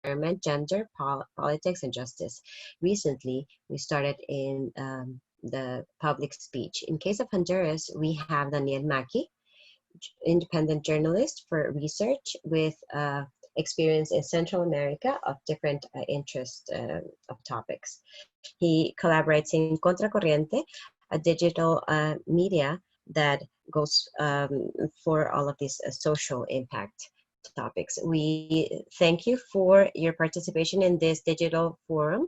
environment, gender, politics, and justice. Recently, we started in the public speech. In case of Honduras, we have Danielle Mackey, independent journalist for research with experience in Central America of different interest of topics. He collaborates in Contracorriente, a digital media that goes for all of these social impact topics. We thank you for your participation in this digital forum.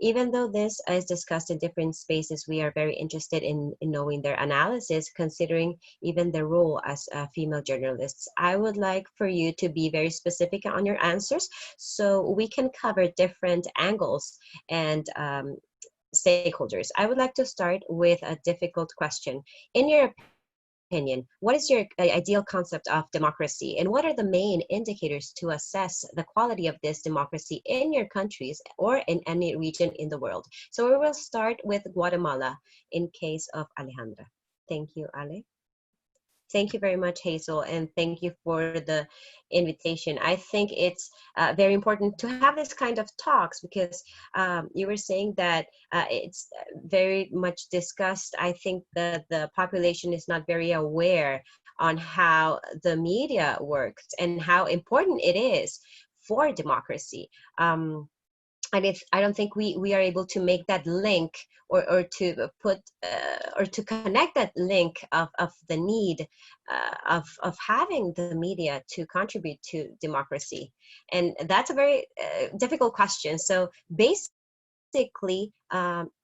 Even though this is discussed in different spaces, we are very interested in knowing their analysis, considering even their role as female journalists. I would like for you to be very specific on your answers so we can cover different angles and stakeholders. I would like to start with a difficult question. In your opinion, what is your ideal concept of democracy, and what are the main indicators to assess the quality of this democracy in your countries or in any region in the world? So we will start with Guatemala in case of Alejandra. Thank you, Ale. Thank you very much, Hazel, and thank you for the invitation. I think it's very important to have this kind of talks because you were saying that it's very much discussed. I think that the population is not very aware on how the media works and how important it is for democracy. And I don't think we are able to make that link or to put or to connect that link of the need of having the media to contribute to democracy. And that's a very difficult question. So basically,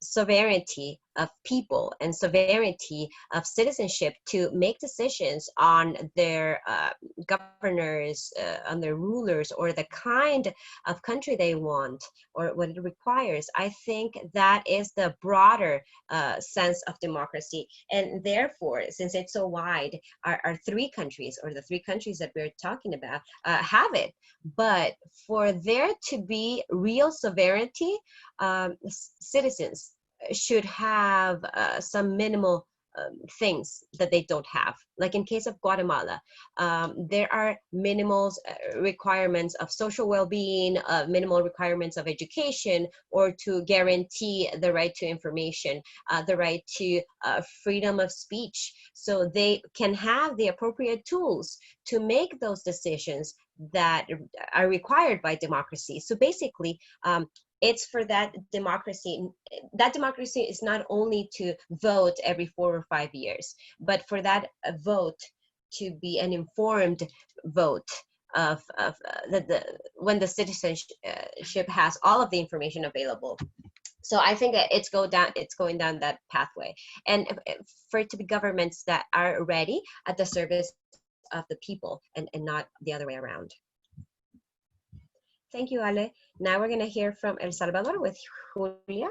sovereignty of people and sovereignty of citizenship to make decisions on their governors, on their rulers, or the kind of country they want, or what it requires. I think that is the broader sense of democracy. And therefore, since it's so wide, our three countries, or the three countries that we're talking about, have it. But for there to be real sovereignty, citizens should have some minimal things that they don't have. Like in case of Guatemala, there are minimal requirements of social well-being, minimal requirements of education, or to guarantee the right to information, the right to freedom of speech, so they can have the appropriate tools to make those decisions that are required by democracy. So basically, it's for that democracy. That democracy is not only to vote every 4 or 5 years, but for that vote to be an informed vote of when the citizenship has all of the information available. So I think that it's going down that pathway, and for it to be governments that are ready at the service of the people, and not the other way around. Thank you, Ale. Now we're going to hear from El Salvador with Julia.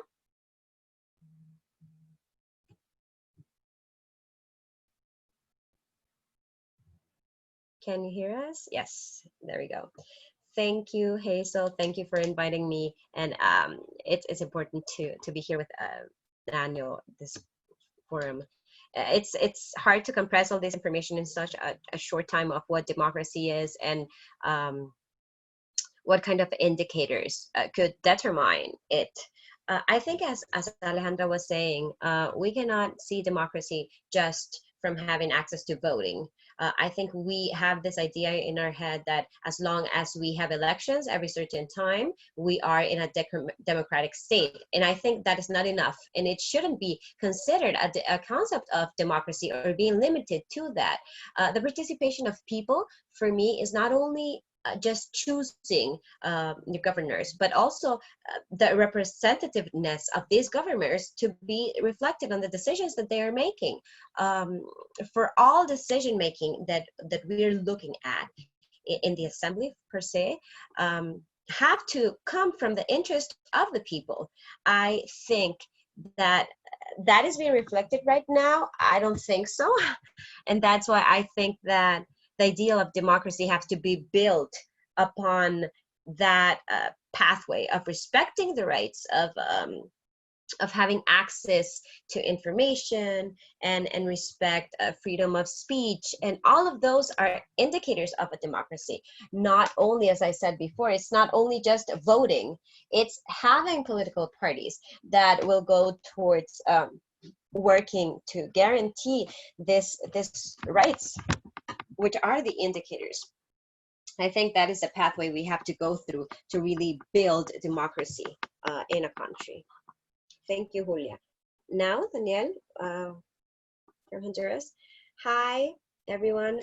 Can you hear us? Yes, there we go. Thank you, Hazel. Thank you for inviting me. And it's important to be here with Daniel, this forum. It's hard to compress all this information in such a short time of what democracy is, and what kind of indicators could determine it. I think as Alejandra was saying, we cannot see democracy just from having access to voting. I think we have this idea in our head that as long as we have elections every certain time, we are in a democratic state. And I think that is not enough. And it shouldn't be considered a concept of democracy or being limited to that. The participation of people, for me, is not only just choosing the governors, but also the representativeness of these governors to be reflected on the decisions that they are making. For all decision making that we're looking at in the assembly per se, have to come from the interest of the people. I think that is being reflected right now. I don't think so. And that's why I think that the ideal of democracy has to be built upon that pathway of respecting the rights of having access to information and respect freedom of speech. And all of those are indicators of a democracy. Not only, as I said before, it's not only just voting, it's having political parties that will go towards working to guarantee this rights, which are the indicators. I think that is a pathway we have to go through to really build democracy in a country. Thank you, Julia. Now, Danielle from Honduras. Hi, everyone.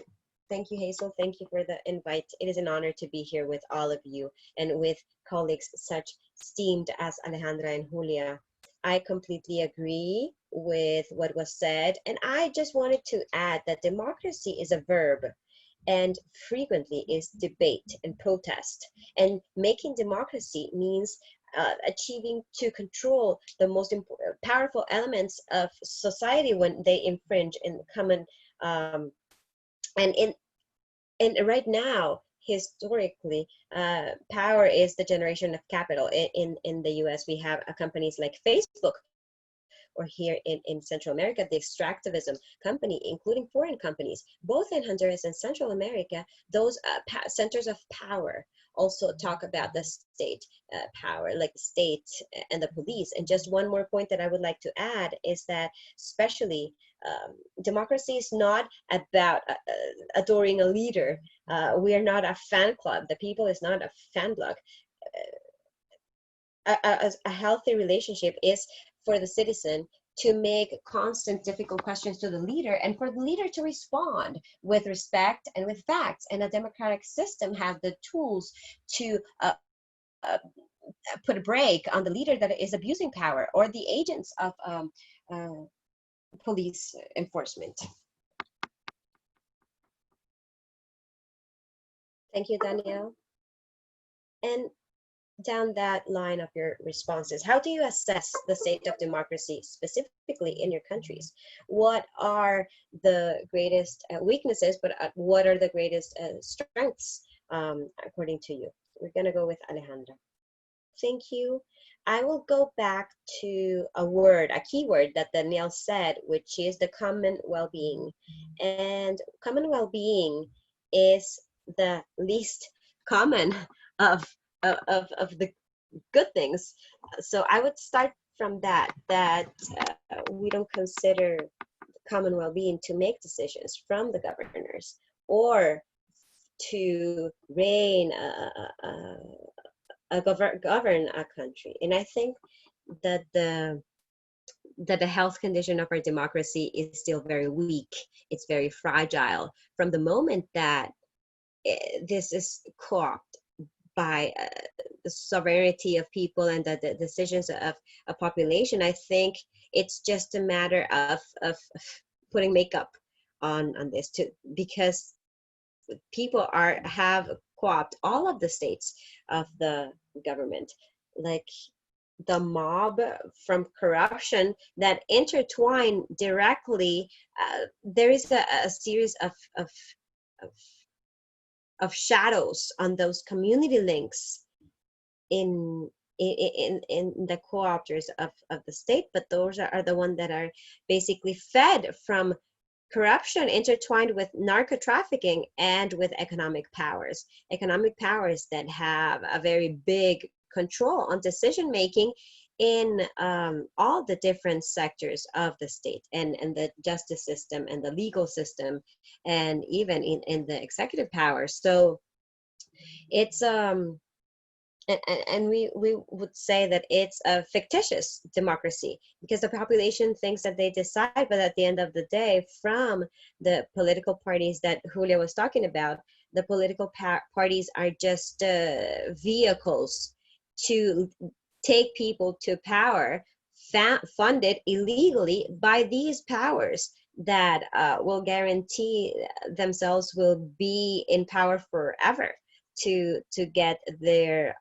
Thank you, Hazel. Thank you for the invite. It is an honor to be here with all of you and with colleagues such esteemed as Alejandra and Julia. I completely agree with what was said. And I just wanted to add that democracy is a verb and frequently is debate and protest. And making democracy means achieving to control the most powerful elements of society when they infringe in common and right now, historically, power is the generation of capital. In the US, we have companies like Facebook, or here in Central America, the extractivism company, including foreign companies, both in Honduras and Central America. Those centers of power also talk about the state power, like the state and the police. And just one more point that I would like to add is that especially democracy is not about adoring a leader. We are not a fan club. The people is not a fan block. A healthy relationship is for the citizen to make constant difficult questions to the leader and for the leader to respond with respect and with facts. And a democratic system has the tools to put a break on the leader that is abusing power or the agents of police enforcement. Thank you, Danielle. And down that line of your responses, how do you assess the state of democracy specifically in your countries? What are the greatest weaknesses, but what are the greatest strengths according to you? We're gonna go with Alejandra. Thank you. I will go back to a keyword that Danielle said, which is the common well-being. And common well-being is the least common of the good things. So I would start from that we don't consider common well-being to make decisions from the governors or to reign govern a country. And I think that the health condition of our democracy is still very weak. It's very fragile. From the moment that this is co-opted by the sovereignty of people and the decisions of a population, I think it's just a matter of putting makeup on this because people have co-opted all of the states of the government, like the mob from corruption that intertwine directly. There is a series of shadows on those community links in the co-opters of the state, but those are the ones that are basically fed from corruption intertwined with narco trafficking and with economic powers that have a very big control on decision making in all the different sectors of the state and the justice system and the legal system and even in the executive power. So it's and we would say that it's a fictitious democracy because the population thinks that they decide, but at the end of the day, from the political parties that Julia was talking about, the political parties are just vehicles to take people to power, funded illegally by these powers that will guarantee themselves will be in power forever to get their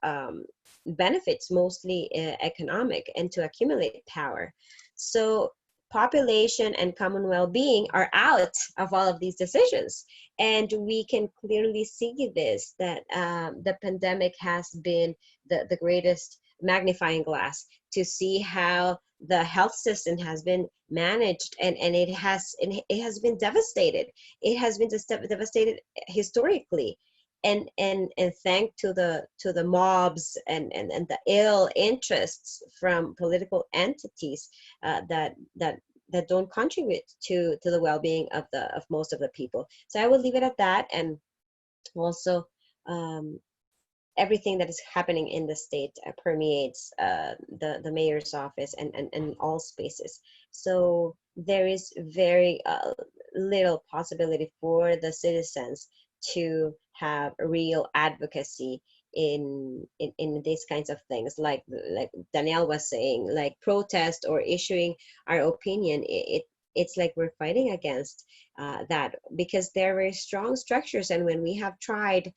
benefits, mostly economic, and to accumulate power. So population and common well-being are out of all of these decisions. And we can clearly see this, that the pandemic has been the greatest magnifying glass to see how the health system has been managed, and it has been devastated. It has been devastated historically, and thanks to the mobs and the ill interests from political entities that don't contribute to the well-being of most of the people. So I will leave it at that. And also, everything that is happening in the state permeates the mayor's office and all spaces. So there is very little possibility for the citizens to have real advocacy in these kinds of things, like Danielle was saying, like protest or issuing our opinion. It's like we're fighting against that, because there are very strong structures, and when we have tried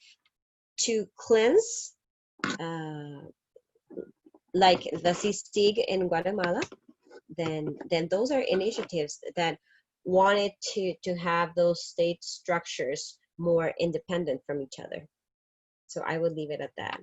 to cleanse, like the CICIG in Guatemala, then those are initiatives that wanted to have those state structures more independent from each other. So I would leave it at that.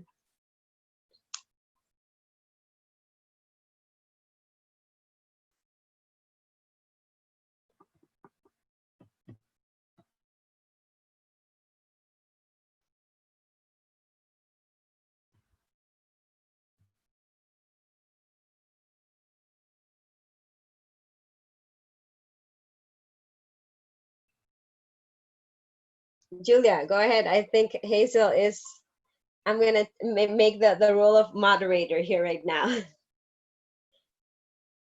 Julia, go ahead. I think Hazel is, I'm gonna make the role of moderator here right now.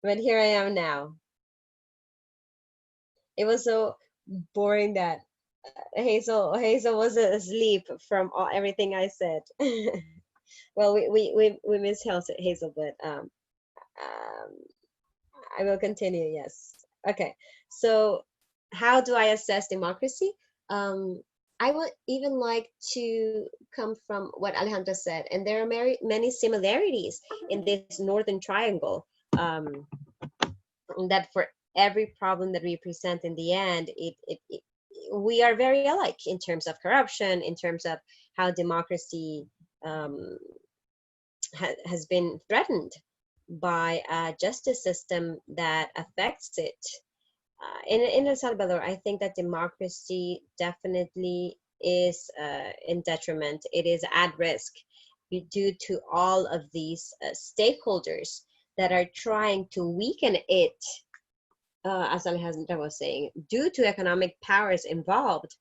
But here I am now. It was so boring that Hazel was asleep from everything I said. Well, we miss Hazel, but I will continue. Yes. Okay. So, how do I assess democracy? I would even like to come from what Alejandra said, and there are many similarities in this Northern Triangle. That for every problem that we present in the end, we are very alike in terms of corruption, in terms of how democracy has been threatened by a justice system that affects it. In El Salvador, I think that democracy definitely is in detriment. It is at risk due to all of these stakeholders that are trying to weaken it, as Alejandra was saying, due to economic powers involved.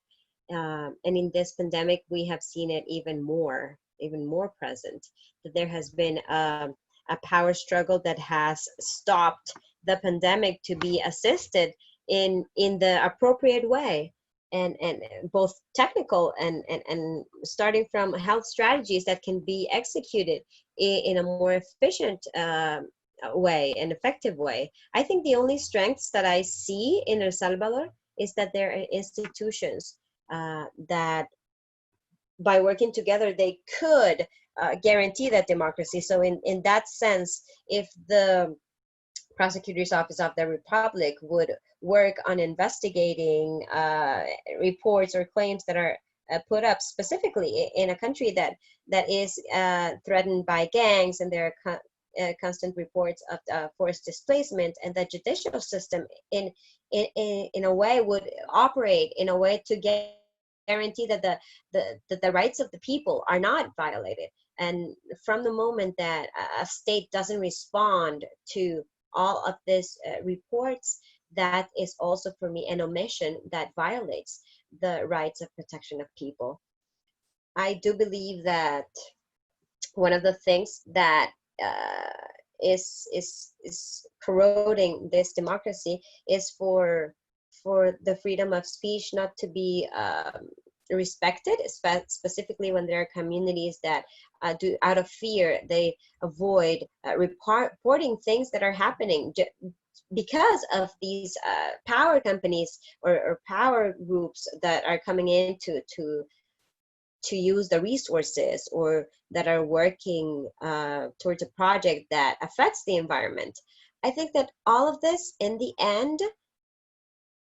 And in this pandemic, we have seen it even more present. That there has been a power struggle that has stopped the pandemic to be assisted in the appropriate way, and both technical and starting from health strategies that can be executed in a more efficient way, an effective way. I think the only strengths that I see in El Salvador is that there are institutions that by working together, they could guarantee that democracy. So in that sense, if the prosecutor's office of the republic would work on investigating reports or claims that are put up specifically in a country that is threatened by gangs, and there are constant reports of forced displacement, and the judicial system in a way would operate in a way to guarantee that the rights of the people are not violated. And from the moment that a state doesn't respond to all of these reports, that is also for me an omission that violates the rights of protection of people. I do believe that one of the things that is corroding this democracy is for the freedom of speech not to be respected, specifically when there are communities that do, out of fear, they avoid reporting things that are happening because of these power companies or power groups that are coming in to use the resources, or that are working towards a project that affects the environment. I think that all of this in the end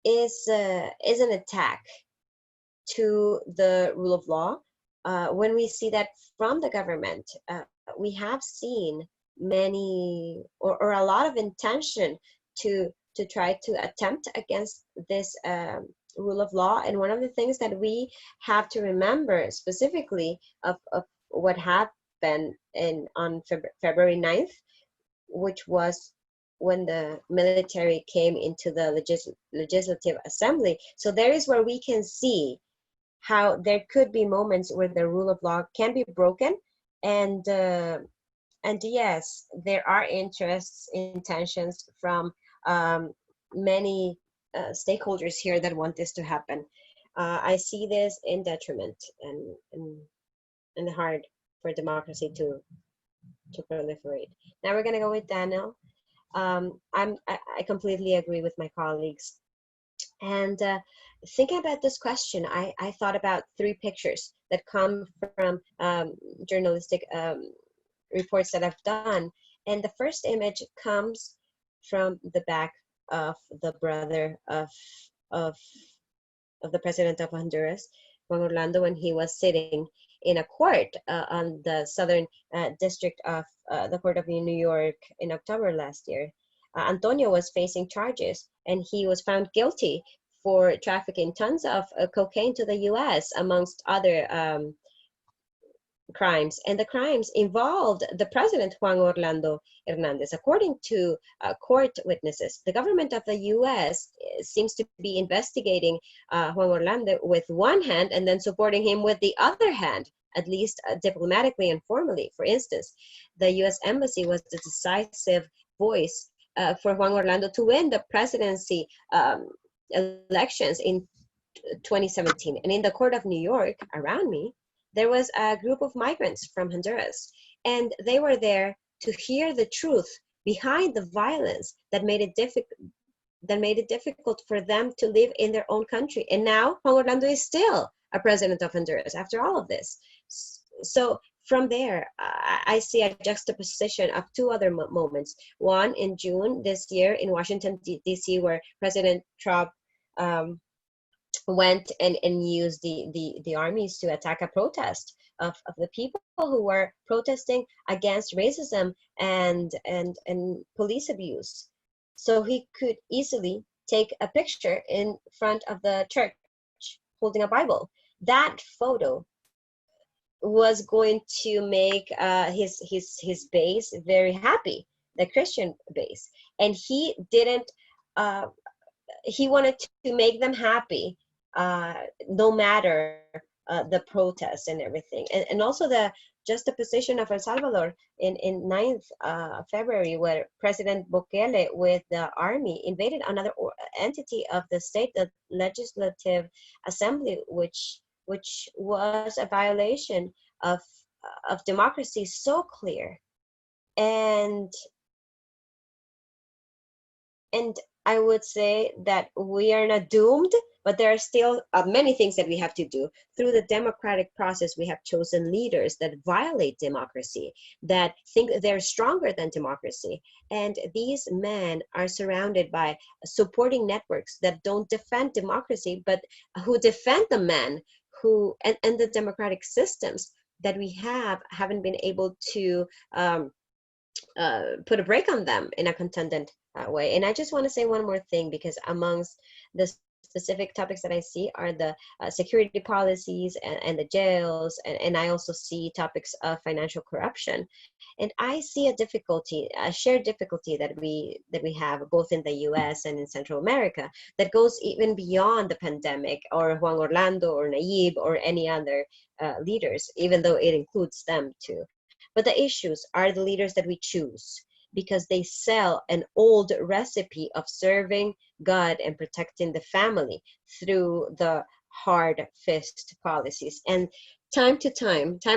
is an attack to the rule of law. When we see that from the government, we have seen many or a lot of intention to try to attempt against this rule of law. And one of the things that we have to remember specifically of what happened on February 9th, which was when the military came into the legislative assembly. So there is where we can see how there could be moments where the rule of law can be broken. And yes, there are interests, intentions from many stakeholders here that want this to happen. I see this in detriment and hard for democracy to proliferate. Now we're gonna go with Danielle. I completely agree with my colleagues. And thinking about this question, I thought about three pictures that come from journalistic reports that I've done. And the first image comes from the back of the brother of the president of Honduras, Juan Orlando, when he was sitting in a court on the southern district of the Court of New York in October last year. Antonio was facing charges, and he was found guilty for trafficking tons of cocaine to the US, amongst other crimes. And the crimes involved the president, Juan Orlando Hernandez. According to court witnesses, the government of the US seems to be investigating Juan Orlando with one hand and then supporting him with the other hand, at least diplomatically and formally. For instance, the US Embassy was the decisive voice for Juan Orlando to win the presidency elections in 2017. And in the court of New York, around me, there was a group of migrants from Honduras, and they were there to hear the truth behind the violence that made it difficult for them to live in their own country. And now Juan Orlando is still a president of Honduras after all of this. So from there, I see a juxtaposition of two other moments. One in June this year in Washington, D.C., where President Trump went and used the armies to attack a protest of the people who were protesting against racism and police abuse. So he could easily take a picture in front of the church holding a Bible. That photo was going to make his base very happy, the Christian base. And he didn't, he wanted to make them happy no matter the protests and everything. And also the juxtaposition of El Salvador in 9th February, where President Bukele with the army invaded another entity of the state, the Legislative Assembly, which was a violation of democracy so clear. And I would say that we are not doomed, but there are still many things that we have to do. Through the democratic process, we have chosen leaders that violate democracy, that think they're stronger than democracy. And these men are surrounded by supporting networks that don't defend democracy, but who defend the men who, and the democratic systems that we haven't been able to put a break on them in a contended way. And I just want to say one more thing, because amongst the specific topics that I see are the security policies and the jails, and I also see topics of financial corruption. And I see a shared difficulty that we have both in the US and in Central America that goes even beyond the pandemic or Juan Orlando or Nayib or any other leaders, even though it includes them too. But the issues are the leaders that we choose, because they sell an old recipe of serving God and protecting the family through the hard fist policies. And time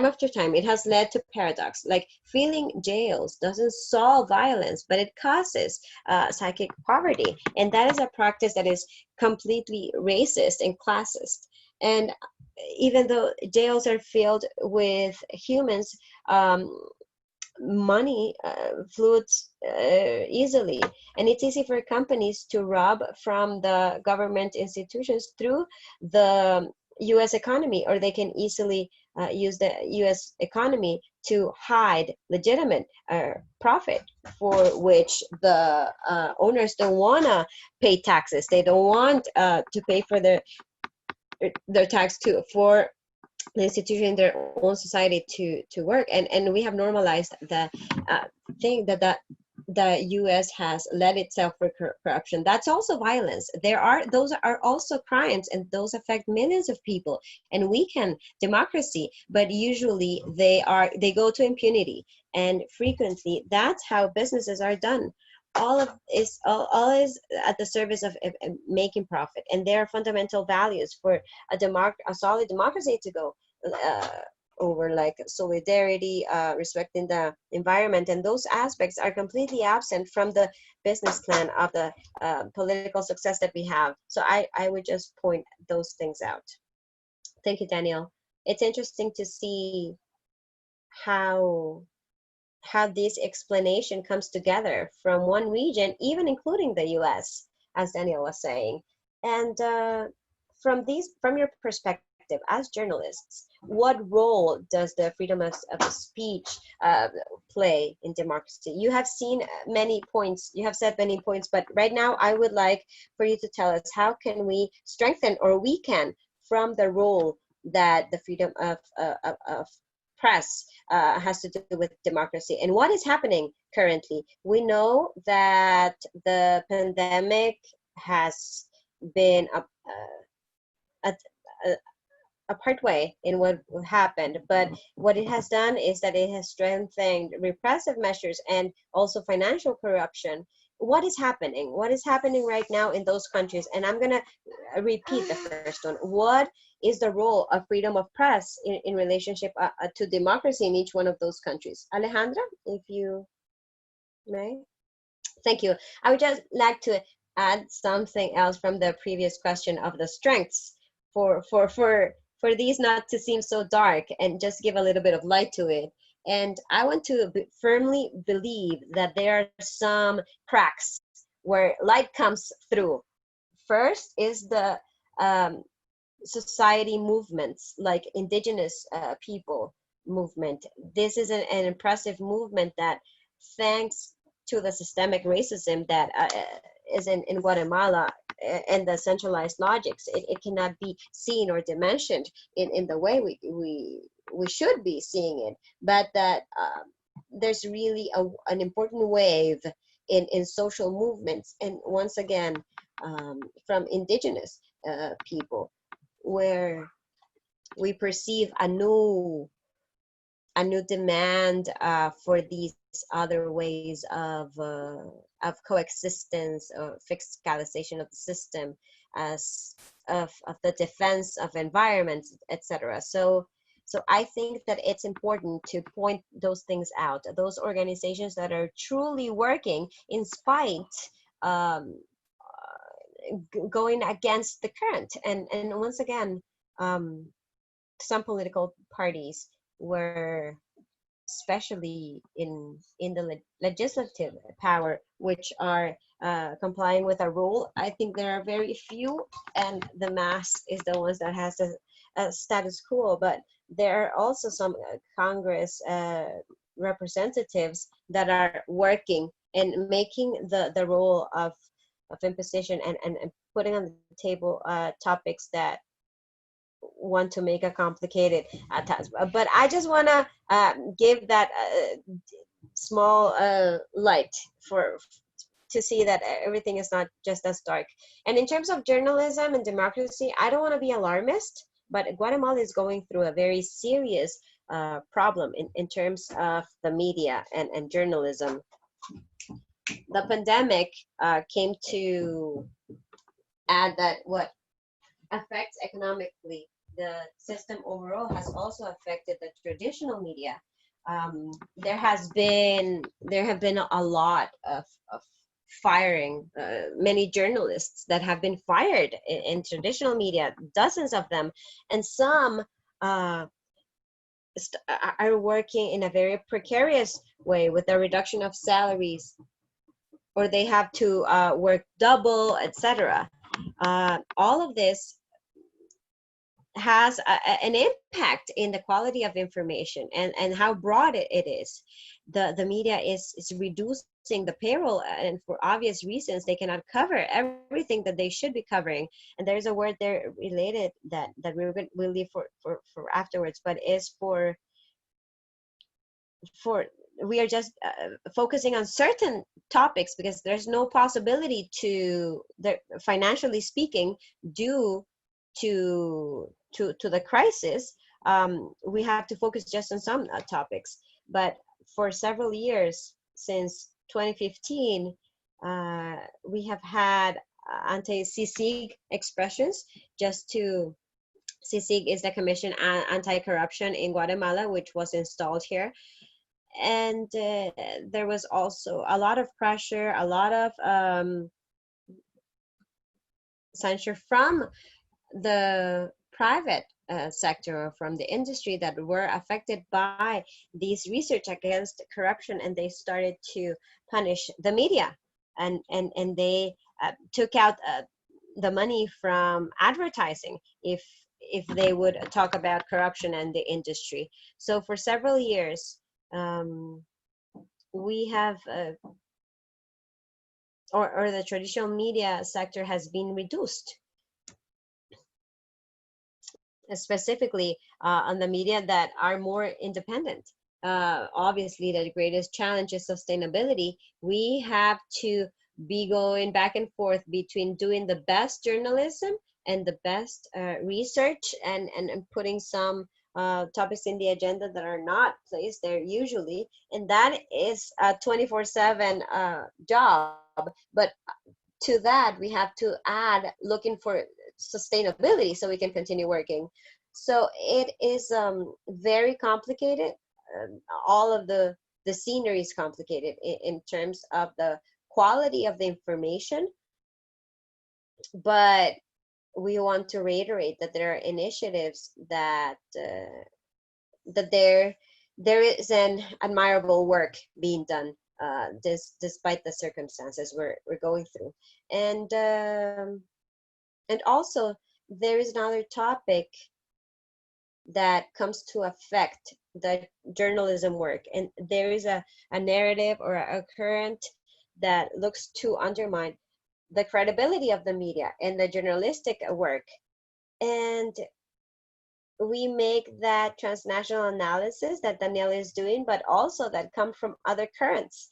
after time, it has led to paradox. Like filling jails doesn't solve violence, but it causes psychic poverty. And that is a practice that is completely racist and classist. And even though jails are filled with humans, money flows easily, and it's easy for companies to rob from the government institutions through the U.S. economy, or they can easily use the U.S. economy to hide legitimate profit, for which the owners don't want to pay taxes. They don't want to pay for their tax for the institution in their own society to work. And we have normalized the thing that the U.S. has led itself for corruption. That's also violence. Those are also crimes, and those affect millions of people. And we can democracy, but usually they go to impunity, and frequently that's how businesses are done. All is at the service of making profit, and there are fundamental values for a solid democracy to go over, like solidarity, respecting the environment, and those aspects are completely absent from the business plan of the political success that we have. So I would just point those things out. Thank you, Danielle. It's interesting to see how this explanation comes together from one region, even including the US, as Danielle was saying. And from your perspective as journalists, what role does the freedom of speech play in democracy? You have seen many points, you have said many points, but right now I would like for you to tell us, how can we strengthen or weaken from the role that the freedom of press has to do with democracy, and what is happening currently? We know that the pandemic has been a part way in what happened, but what it has done is that it has strengthened repressive measures and also financial corruption. What is happening? What is happening right now in those countries? And I'm going to repeat the first one. What is the role of freedom of press in relationship to democracy in each one of those countries? Alejandra, if you may. Thank you. I would just like to add something else from the previous question of the strengths for these not to seem so dark, and just give a little bit of light to it. And I want to firmly believe that there are some cracks where light comes through. First is the society movements, like indigenous people movement. This is an impressive movement that, thanks to the systemic racism that is in Guatemala and the centralized logics, it cannot be seen or dimensioned in the way we should be seeing it, but that there's really an important wave in social movements, and once again from indigenous people, where we perceive a new demand for these other ways of coexistence or fiscalization of the system, as of the defense of environment, etc. So I think that it's important to point those things out, those organizations that are truly working in spite going against the current, and once again some political parties were, especially in the legislative power, which are complying with a rule. I think there are very few, and the mass is the ones that has a status quo, but there are also some Congress representatives that are working and making the role of imposition and putting on the table topics that want to make a complicated task. But I just want to give that small light to see that everything is not just as dark. And in terms of journalism and democracy, I don't want to be alarmist, but Guatemala is going through a very serious problem in terms of the media and journalism. The pandemic came to add that what affects economically the system overall has also affected the traditional media. There have been a lot of firing, many journalists that have been fired in traditional media, dozens of them, and some are working in a very precarious way with a reduction of salaries, or they have to work double, etc. All of this has an impact in the quality of information and how broad it is. The media is reducing the payroll, and for obvious reasons, they cannot cover everything that they should be covering. And there's a word there related that we'll leave for afterwards, but is for we are just focusing on certain topics because there's no possibility to financially speaking, due to the crisis. We have to focus just on some topics, but for several years since 2015, we have had anti-CICIG expressions. Just to CICIG is the Commission Anti-Corruption in Guatemala, which was installed here. And there was also a lot of pressure, a lot of censure from the private sector or from the industry that were affected by these research against corruption, and they started to punish the media, and they took out the money from advertising if they would talk about corruption and the industry. So for several years, we have or the traditional media sector has been reduced, specifically on the media that are more independent. Obviously, the greatest challenge is sustainability. We have to be going back and forth between doing the best journalism and the best research, and putting some topics in the agenda that are not placed there usually. And that is a 24/7 job. But to that, we have to add looking for sustainability so we can continue working. So it is very complicated. All of the scenery is complicated in terms of the quality of the information, but we want to reiterate that there are initiatives that there is an admirable work being done, despite the circumstances we're going through. And also, there is another topic that comes to affect the journalism work, and there is a narrative or a current that looks to undermine the credibility of the media and the journalistic work. And we make that transnational analysis that Danielle is doing, but also that come from other currents,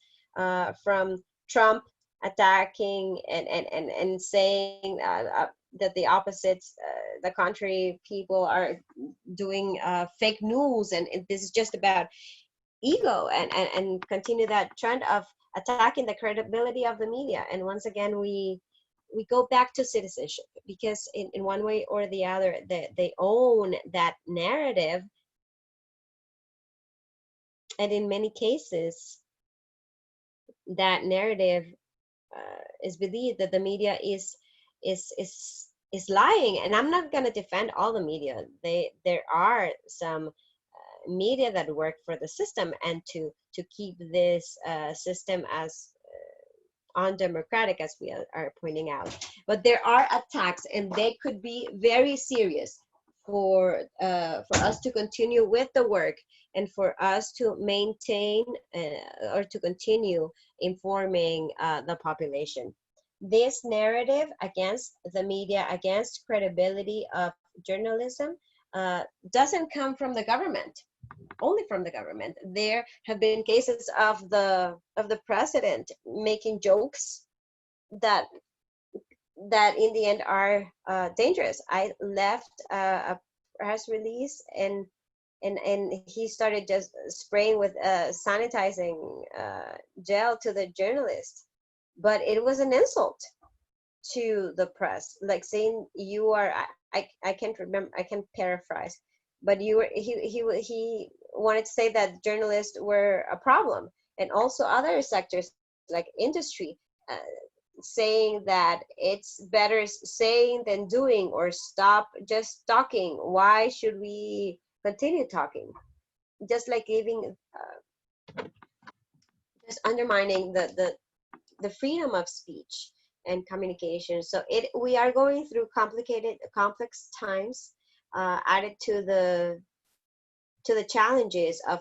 from Trump attacking and saying that the opposites, the contrary people are doing fake news, and this is just about ego, and continue that trend of attacking the credibility of the media. And once again, we go back to citizenship, because in one way or the other, they own that narrative. And in many cases, that narrative is believed that the media is lying. And I'm not going to defend all the media. There are some media that work for the system and to keep this system as undemocratic as we are pointing out. But there are attacks, and they could be very serious for us to continue with the work, and for us to maintain or to continue informing the population. This narrative against the media, against credibility of journalism, doesn't come from the government, only from the government. There have been cases of the president making jokes that in the end are dangerous. I left a press release, and he started just spraying with sanitizing gel to the journalist, but it was an insult to the press, like saying you are, I can't remember, I can paraphrase, but he wanted to say that journalists were a problem. And also other sectors like industry, saying that it's better saying than doing, or stop just talking. Why should we continue talking? Just like giving, just undermining the freedom of speech and communication. So we are going through complex times. added to the challenges of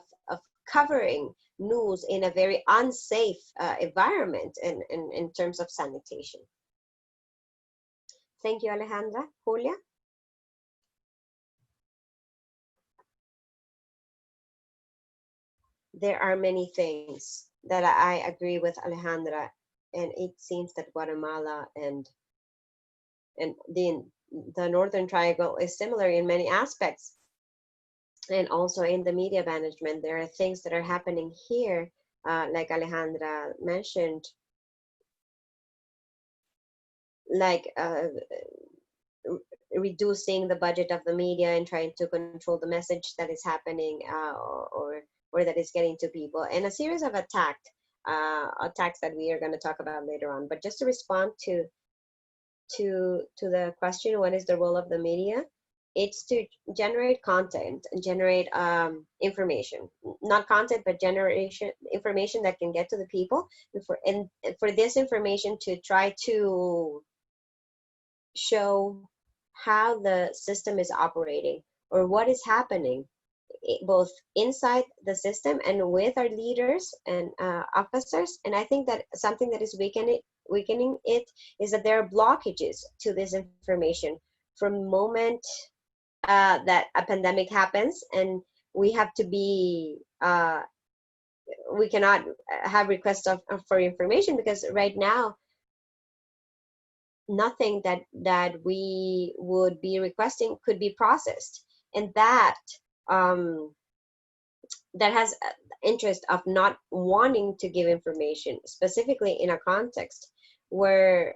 covering news in a very unsafe environment in terms of sanitation. Thank you, Alejandra. Julia? There are many things that I agree with Alejandra, and it seems that Guatemala and the Northern Triangle is similar in many aspects. And also in the media management, there are things that are happening here, like Alejandra mentioned, like reducing the budget of the media and trying to control the message that is happening or that is getting to people, and a series of attacks that we are going to talk about later on. But just to respond to the question, what is the role of the media? It's to generate content and generate information, not content, but information that can get to the people, and for this information to try to show how the system is operating or what is happening both inside the system and with our leaders and officers. And I think that something that is weakening it is that there are blockages to this information from the moment that a pandemic happens, and we have to be we cannot have requests for information, because right now nothing that we would be requesting could be processed, and that has interest of not wanting to give information, specifically in a context where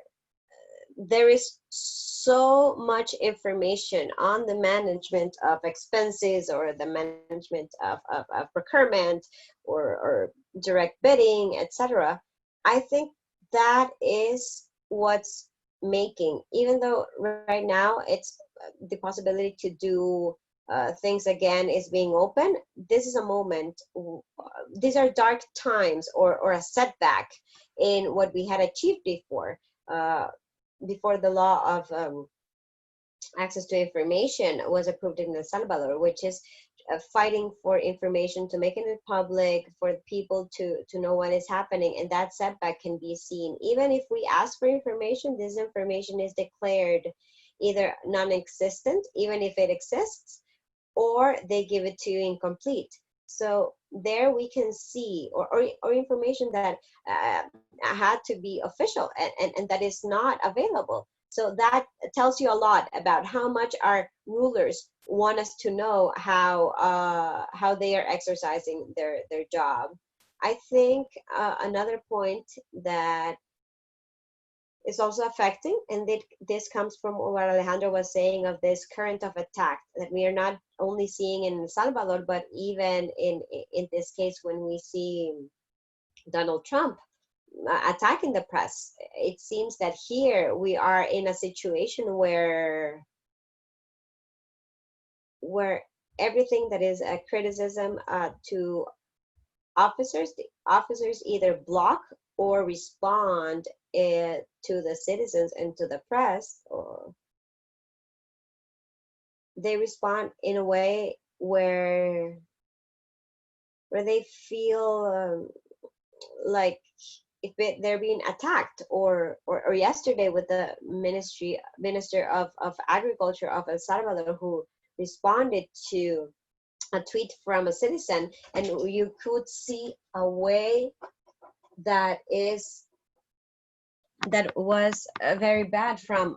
there is so much information on the management of expenses or the management of procurement or direct bidding, etc. I think that is what's making, even though right now it's the possibility to do things again is being open, this is a moment, these are dark times or a setback in what we had achieved before the law of access to information was approved in El Salvador, which is fighting for information, to make it public, for people to know what is happening. And that setback can be seen. Even if we ask for information, this information is declared either non-existent, even if it exists, or they give it to you incomplete. So there we can see, or information that had to be official and that is not available. So that tells you a lot about how much our rulers want us to know how they are exercising their job. I think another point that is also affecting, and this comes from what Alejandra was saying of this current of attack that we are not only seeing in El Salvador, but even in this case when we see Donald Trump attacking the press. It seems that here we are in a situation where everything that is a criticism to officers, the officers either block or respond to the citizens and to the press, or they respond in a way where they feel like if they're being attacked, or yesterday with the minister of agriculture of El Salvador, who responded to a tweet from a citizen, and you could see a way that was very bad from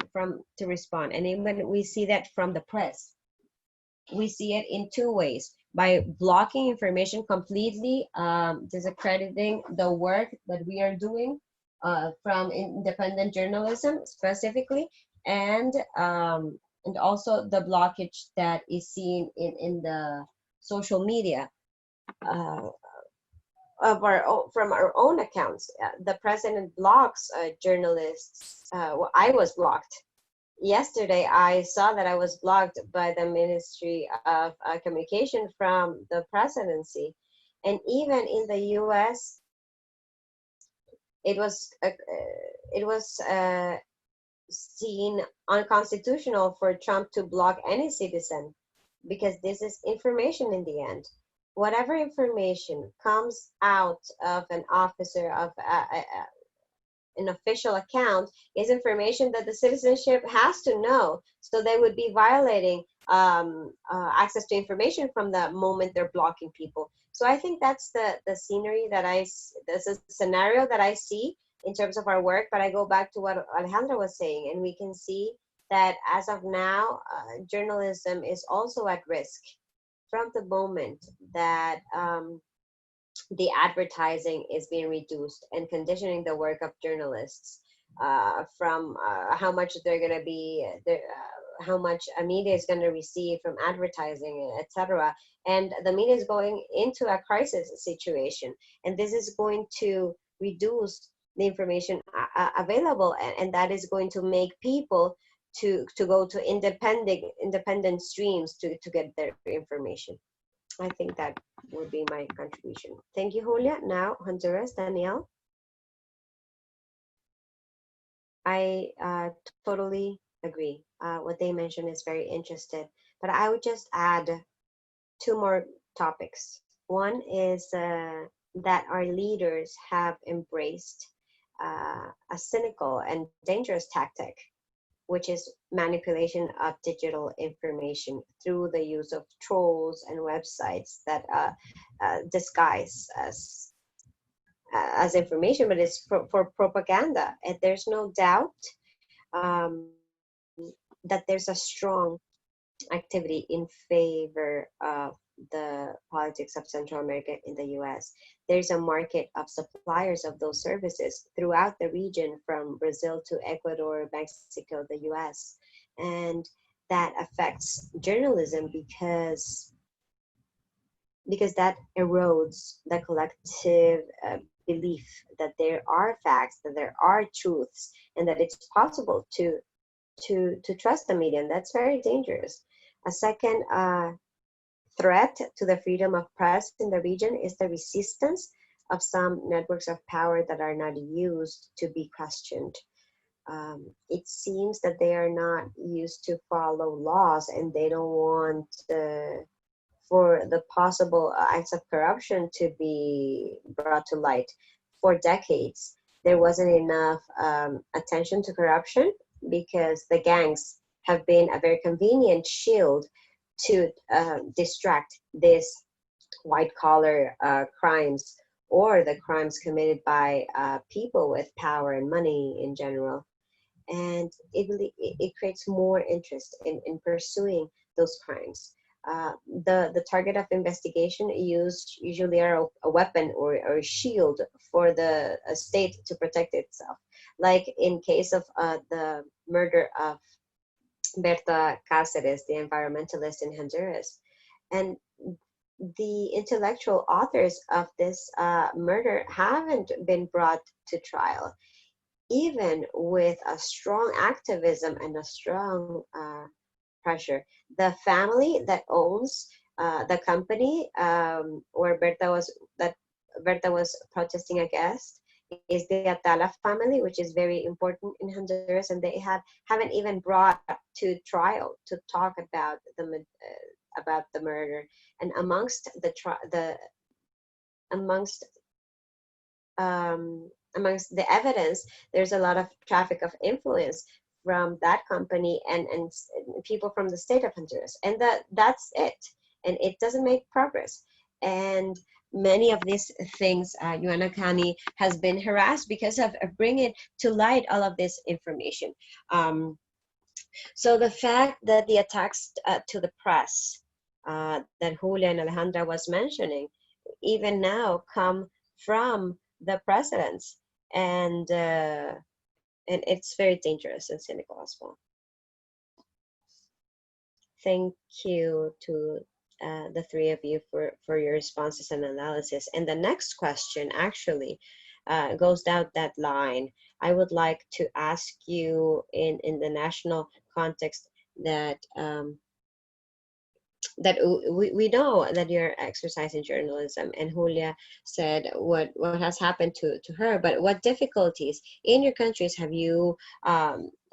to respond. And even we see that from the press, we see it in two ways: by blocking information completely, discrediting the work that we are doing from independent journalism specifically, and also the blockage that is seen in the social media from our own accounts. The president blocks journalists. Well, I was blocked. Yesterday, I saw that I was blocked by the Ministry of Communication from the presidency. And even in the US, it was seen unconstitutional for Trump to block any citizen, because this is information in the end. Whatever information comes out of an officer of an official account is information that the citizenship has to know. So they would be violating access to information from the moment they're blocking people. So I think that's the scenery that that's a scenario that I see in terms of our work. But I go back to what Alejandra was saying, and we can see that as of now, journalism is also at risk from the moment that the advertising is being reduced and conditioning the work of journalists from how much they're going to be how much a media is going to receive from advertising, etc. And the media is going into a crisis situation, and this is going to reduce the information available, and that is going to make people to go to independent streams to get their information. I think that would be my contribution. Thank you, Julia. Now, Honduras, Danielle. I totally agree. What they mentioned is very interesting, but I would just add two more topics. One is that our leaders have embraced a cynical and dangerous tactic, which is manipulation of digital information through the use of trolls and websites that disguise as information, but it's for propaganda. And there's no doubt um, that there's a strong activity in favor of the politics of Central America in the US. There's a market of suppliers of those services throughout the region, from Brazil to Ecuador, Mexico, the US. And that affects journalism because that erodes the collective belief that there are facts, that there are truths, and that it's possible to trust the media, and that's very dangerous. A second threat to the freedom of press in the region is the resistance of some networks of power that are not used to be questioned. It seems that they are not used to follow laws, and they don't want for the possible acts of corruption to be brought to light. For decades, there wasn't enough attention to corruption because the gangs have been a very convenient shield to distract these white collar crimes, or the crimes committed by people with power and money in general. And it creates more interest in pursuing those crimes. The target of investigation usually are a weapon or a shield for the state to protect itself. Like in case of the murder of Berta Cáceres, the environmentalist in Honduras. And the intellectual authors of this murder haven't been brought to trial, even with a strong activism and a strong pressure. The family that owns the company where Berta was protesting against is the Atala family, which is very important in Honduras, and they haven't even brought to trial to talk about the murder. And amongst amongst amongst the evidence, there's a lot of traffic of influence from that company and people from the state of Honduras, and that's it, and it doesn't make progress. And many of these things, Yuanakani has been harassed because of bringing to light all of this information. So the fact that the attacks to the press that Julia and Alejandra was mentioning, even now come from the presidents, and it's very dangerous and cynical as well. Thank you to the three of you for your responses and analysis. And the next question actually goes down that line. I would like to ask you in the national context that that we know that you're exercising journalism, and Julia said what has happened to her, but what difficulties in your countries have you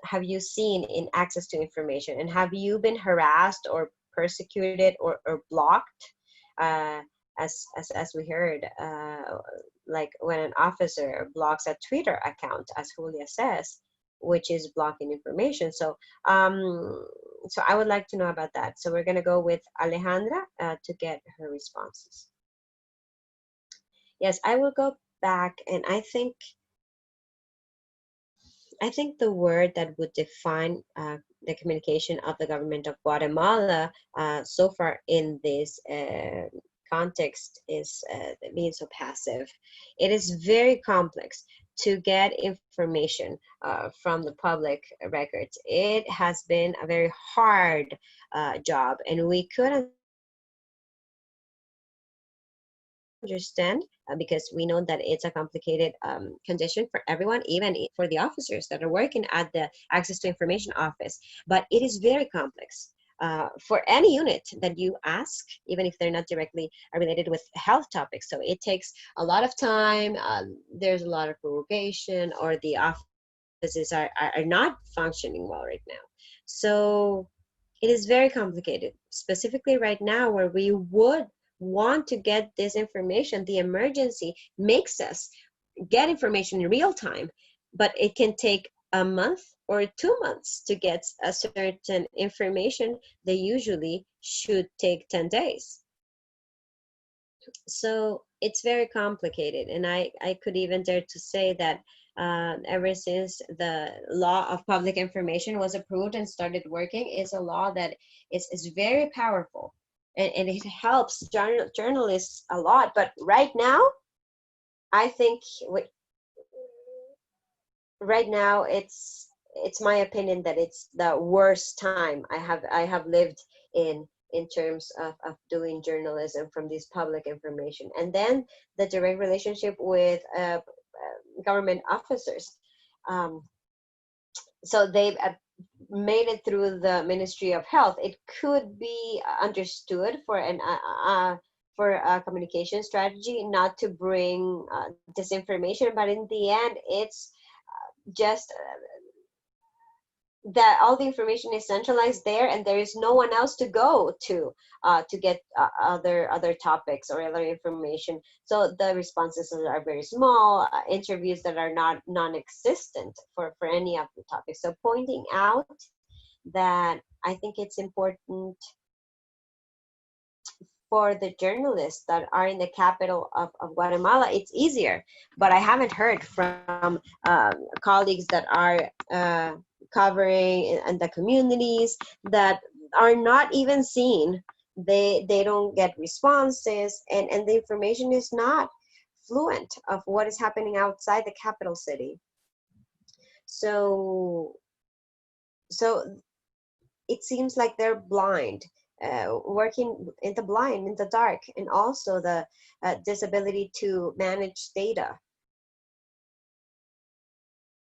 have you seen in access to information? And have you been harassed or persecuted or blocked? As we heard, like when an officer blocks a Twitter account, as Julia says, which is blocking information. So so I would like to know about that. So we're going to go with Alejandra to get her responses. Yes, I will go back, and I think the word that would define the communication of the government of Guatemala so far in this context is being so passive. It is very complex to get information from the public records. It has been a very hard job, and we could understand because we know that it's a complicated condition for everyone, even for the officers that are working at the access to information office. But it is very complex for any unit that you ask, even if they're not directly related with health topics. So it takes a lot of time. There's a lot of prorogation, or the offices are not functioning well right now. So it is very complicated, specifically right now, where we would want to get this information. The emergency makes us get information in real time, but it can take a month or 2 months to get a certain information. They usually should take 10 days. So it's very complicated. And I could even dare to say that ever since the law of public information was approved and started working, is a law that is very powerful. And it helps journalists a lot. But right now, I think right now it's my opinion that it's the worst time I have lived in terms of doing journalism from this public information. And then the direct relationship with government officers. So they've made it through the Ministry of Health. It could be understood for a communication strategy not to bring disinformation, but in the end, it's just that all the information is centralized there, and there is no one else to go to get other topics or other information. So the responses are very small, interviews that are not non-existent for any of the topics. So pointing out that I think it's important for the journalists that are in the capital of Guatemala. It's easier, but I haven't heard from colleagues that are covering in the communities that are not even seen. They don't get responses, and the information is not fluent of what is happening outside the capital city. So it seems like they're blind, working in the dark, and also the disability to manage data.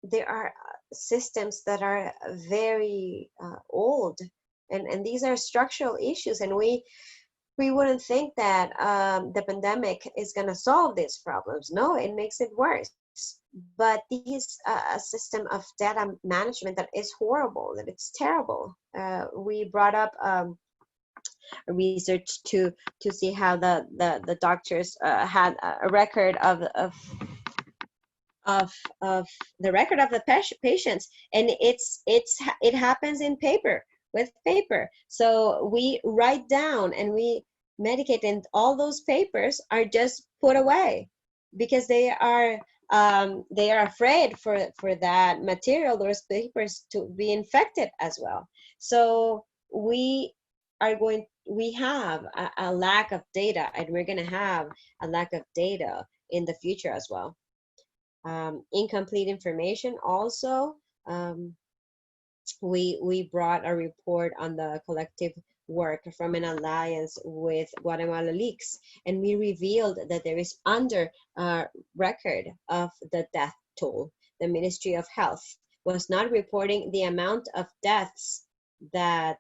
There are systems that are very old, and these are structural issues, and we wouldn't think that the pandemic is going to solve these problems. No, it makes it worse. But this a system of data management that is horrible, that it's terrible. We brought up research to see how the doctors had a record of the record of the patients, and it happens in paper, with paper. So we write down and we medicate, and all those papers are just put away because they are afraid for that material, those papers, to be infected as well. So we have a lack of data, and we're going to have a lack of data in the future as well. Incomplete information also. We brought a report on the collective work from an alliance with Guatemala Leaks, and we revealed that there is under record of the death toll. The Ministry of Health was not reporting the amount of deaths that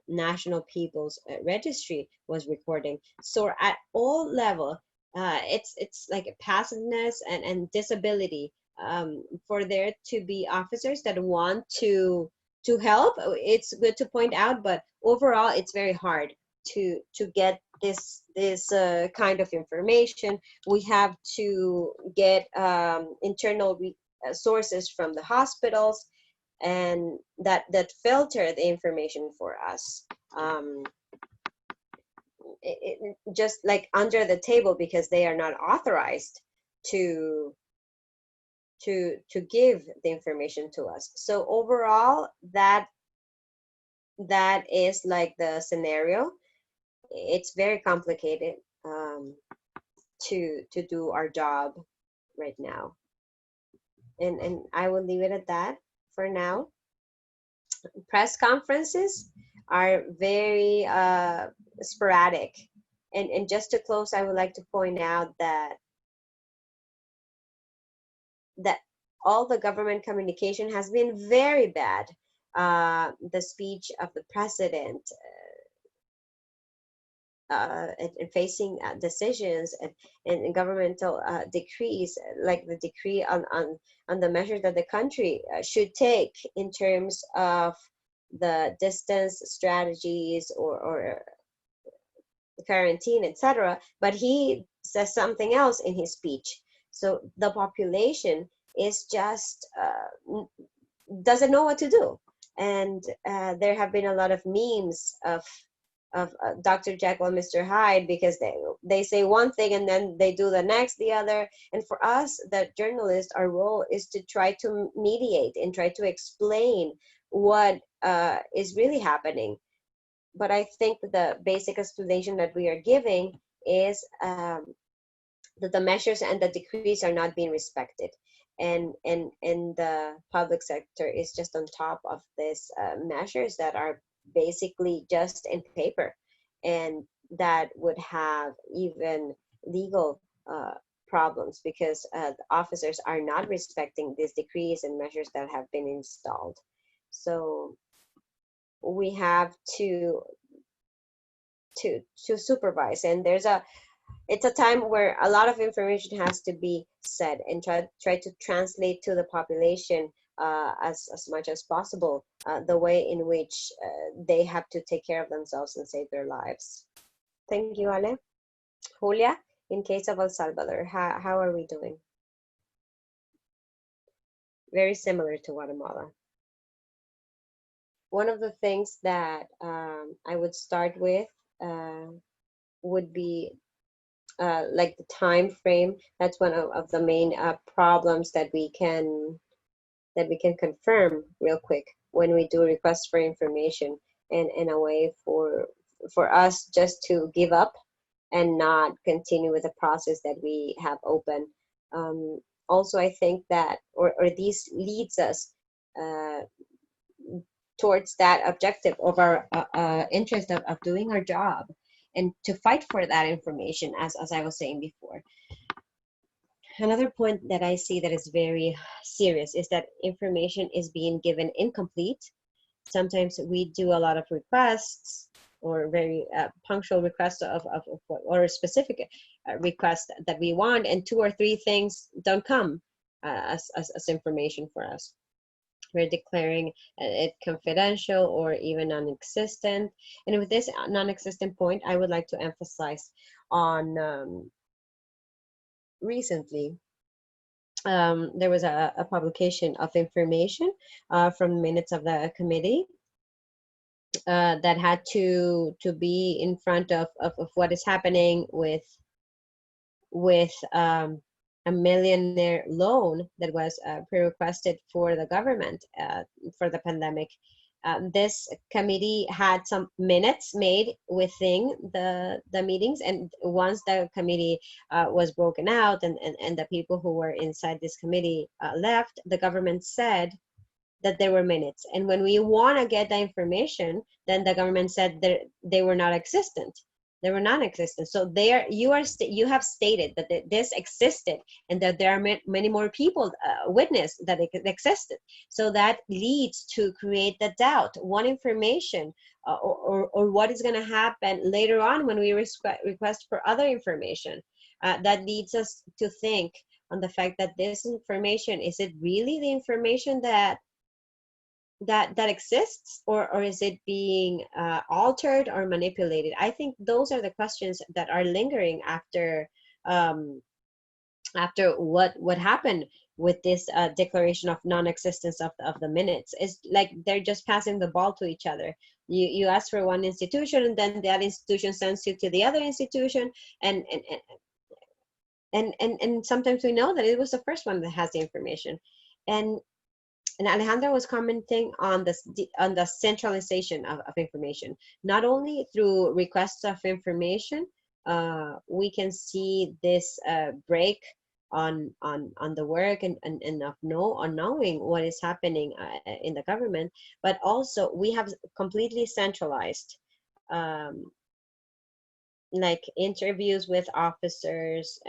National People's Registry was recording. So at all level, it's like passiveness and disability for there to be officers that want to help. It's good to point out, but overall, it's very hard to get this kind of information. We have to get internal sources from the hospitals, and that filter the information for us. Just like under the table, because they are not authorized to give the information to us. So overall, that is like the scenario. It's very complicated to do our job right now, and I will leave it at that for now. Press conferences are very sporadic, and just to close, I would like to point out that all the government communication has been very bad. The speech of the president, and facing decisions and governmental decrees, like the decree on the measures that the country should take in terms of the distance strategies or quarantine, etc. But he says something else in his speech. So the population is just doesn't know what to do. And there have been a lot of memes of Dr. Jekyll and Mr. Hyde, because they say one thing and then they do the other. And for us, the journalists, our role is to try to mediate and try to explain what is really happening. But I think that the basic explanation that we are giving is that the measures and the decrees are not being respected. And the public sector is just on top of these measures that are basically just in paper, and that would have even legal problems, because the officers are not respecting these decrees and measures that have been installed. So we have to supervise, and it's a time where a lot of information has to be said, and try to translate to the population as much as possible the way in which they have to take care of themselves and save their lives. Thank you, Ale. Julia, in case of El Salvador, how are we doing? Very similar to Guatemala. One of the things that I would start with would be like the time frame. That's one of the main problems that we can confirm real quick when we do requests for information, and in a way for us just to give up and not continue with the process that we have open. Also, I think that, or this leads us towards that objective of our interest of doing our job, and to fight for that information, as I was saying before. Another point that I see that is very serious is that information is being given incomplete. Sometimes we do a lot of requests, or very punctual requests of or a specific request that we want, and 2 or 3 things don't come as information for us. We're declaring it confidential or even non-existent. And with this non-existent point, I would like to emphasize on recently, there was a publication of information from minutes of the committee that had to be in front of what is happening with a millionaire loan that was pre-requested for the government for the pandemic. This committee had some minutes made within the meetings, and once the committee was broken out and the people who were inside this committee left, the government said that there were minutes. And when we want to get the information, then the government said they were not existent. They were non-existent. So you have stated that this existed, and that there are many more people witness that it existed. So that leads to create the doubt. One information or what is going to happen later on when we request for other information. That leads us to think, on the fact that this information, is it really the information that exists, or is it being altered or manipulated? I think those are the questions that are lingering after what happened with this declaration of non-existence of the minutes. It's like they're just passing the ball to each other. You ask for one institution, and then that institution sends you to the other institution, and sometimes we know that it was the first one that has the information. And Alejandra was commenting on the centralization of information, not only through requests of information. We can see this break on the work and of knowing what is happening in the government, but also we have completely centralized, like interviews with officers,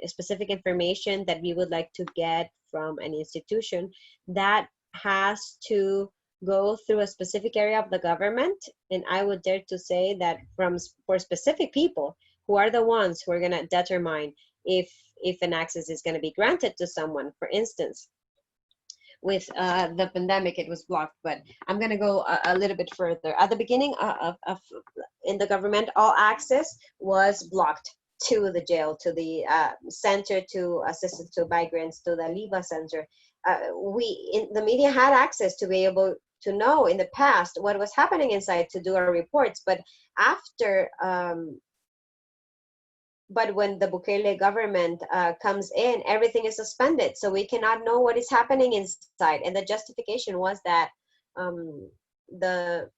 specific information that we would like to get from an institution that has to go through a specific area of the government. And I would dare to say that for specific people who are the ones who are going to determine if an access is going to be granted to someone. For instance, with the pandemic, it was blocked, but I'm going to go a little bit further. At the beginning in the government, all access was blocked to the jail, to the center to assistance to migrants, to the LIVA center. The media had access to be able to know in the past what was happening inside, to do our reports. But after, but when the Bukele government comes in, everything is suspended. So we cannot know what is happening inside. And the justification was that the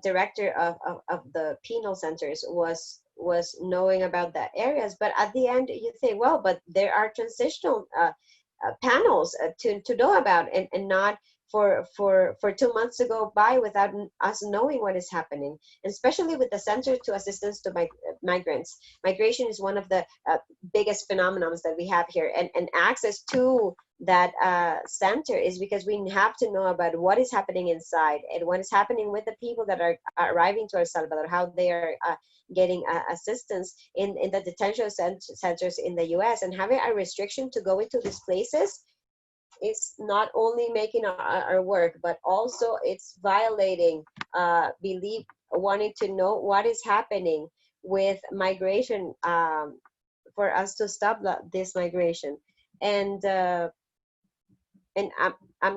director of the penal centers was knowing about the areas. But at the end, you think, well, but there are transitional panels to know about, and not for 2 months to go by without us knowing what is happening. And especially with the Center to Assistance to Migrants. Migration is one of the biggest phenomena that we have here, and access to that center is because we have to know about what is happening inside and what is happening with the people that are arriving to El Salvador, how they are getting assistance in the detention centers in the US. And having a restriction to go into these places, it's not only making our work, but also it's violating wanting to know what is happening with migration, for us to stop this migration. And I'm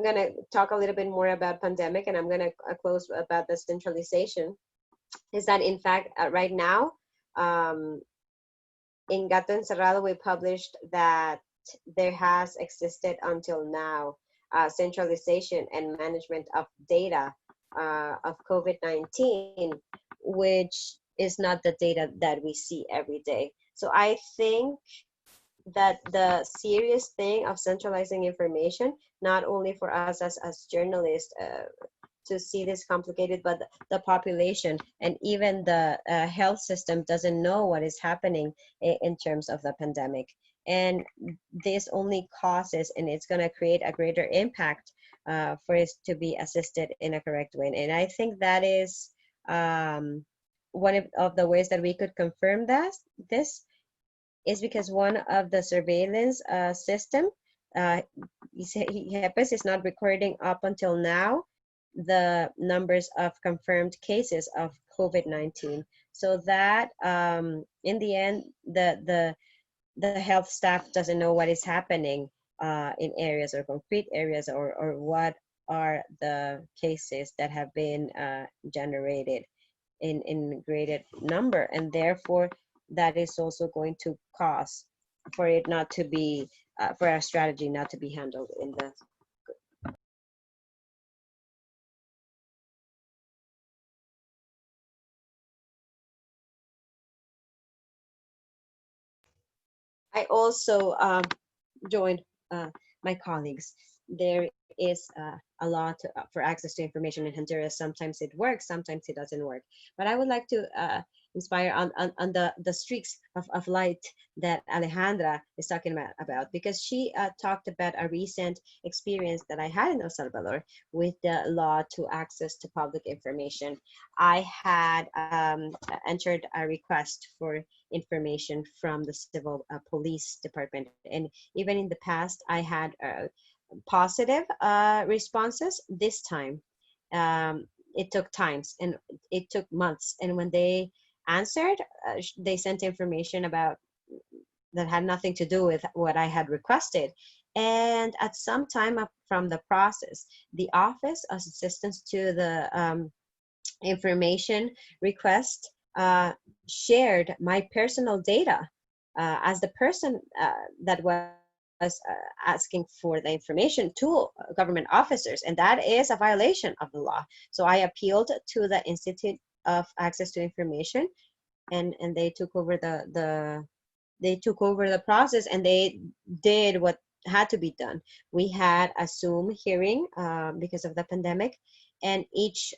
going to talk a little bit more about pandemic, and I'm going to close about the centralization. Is that in fact right now, in Gato Encerrado, we published that there has existed until now centralization and management of data of COVID-19, which is not the data that we see every day. So I think that the serious thing of centralizing information, not only for us as journalists to see this complicated, but the population and even the health system doesn't know what is happening in terms of the pandemic. And this only causes, and it's going to create a greater impact for it to be assisted in a correct way. And I think that is one of the ways that we could confirm this is because one of the surveillance system, HEPES, is not recording up until now the numbers of confirmed cases of COVID-19. So that in the end, the health staff doesn't know what is happening in areas or concrete areas, or what are the cases that have been generated in greater number. And therefore, that is also going to cause for it not to be, for our strategy not to be handled in the. I also joined my colleagues. There is a lot for access to information in Honduras. Sometimes it works, sometimes it doesn't work. But I would like to inspire on the streaks of light that Alejandra is talking about, because she talked about a recent experience that I had in El Salvador with the law to access to public information. I had entered a request for information from the civil police department, and even in the past I had positive responses. This time it took times, and it took months, and when they answered, they sent information about that had nothing to do with what I had requested. And at some time from the process, the Office of Assistance to the Information Request shared my personal data as the person that was asking for the information to government officers, and that is a violation of the law. So I appealed to the Institute of Access to Information, and they took over the process, and they did what had to be done. We had a Zoom hearing because of the pandemic, and each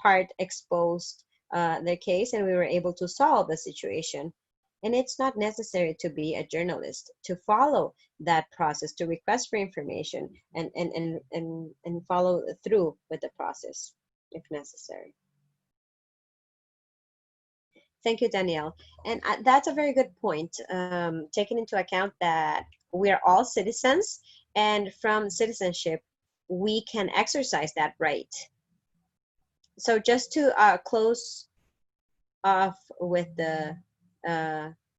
part exposed their case, and we were able to solve the situation. And it's not necessary to be a journalist to follow that process, to request for information and follow through with the process if necessary. Thank you, Danielle. And that's a very good point, taking into account that we are all citizens, and from citizenship, we can exercise that right. So just to close off with the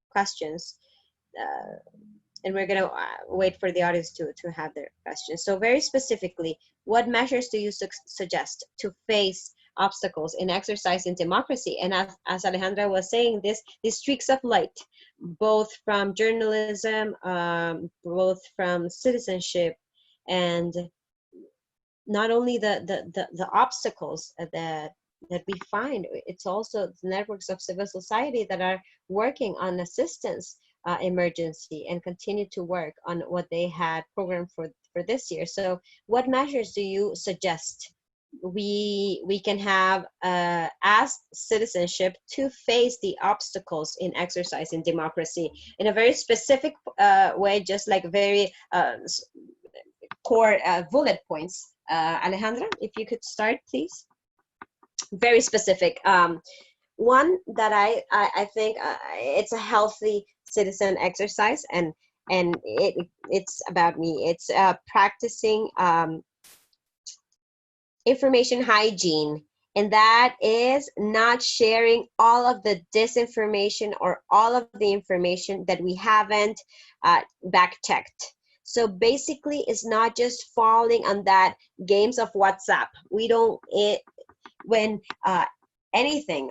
questions, and we're going to wait for the audience to have their questions. So very specifically, what measures do you suggest to face obstacles in exercising democracy? And as Alejandra was saying, these streaks of light, both from journalism, both from citizenship, and not only the obstacles that we find, it's also the networks of civil society that are working on assistance emergency and continue to work on what they had programmed for this year. So what measures do you suggest we can have as citizenship to face the obstacles in exercising democracy in a very specific way, just like very core bullet points? Alejandra, if you could start, please. Very specific. One that I think it's a healthy citizen exercise, and it's about me. It's practicing information hygiene, and that is not sharing all of the disinformation or all of the information that we haven't back checked. So basically, it's not just falling on that games of WhatsApp. We don't when anything,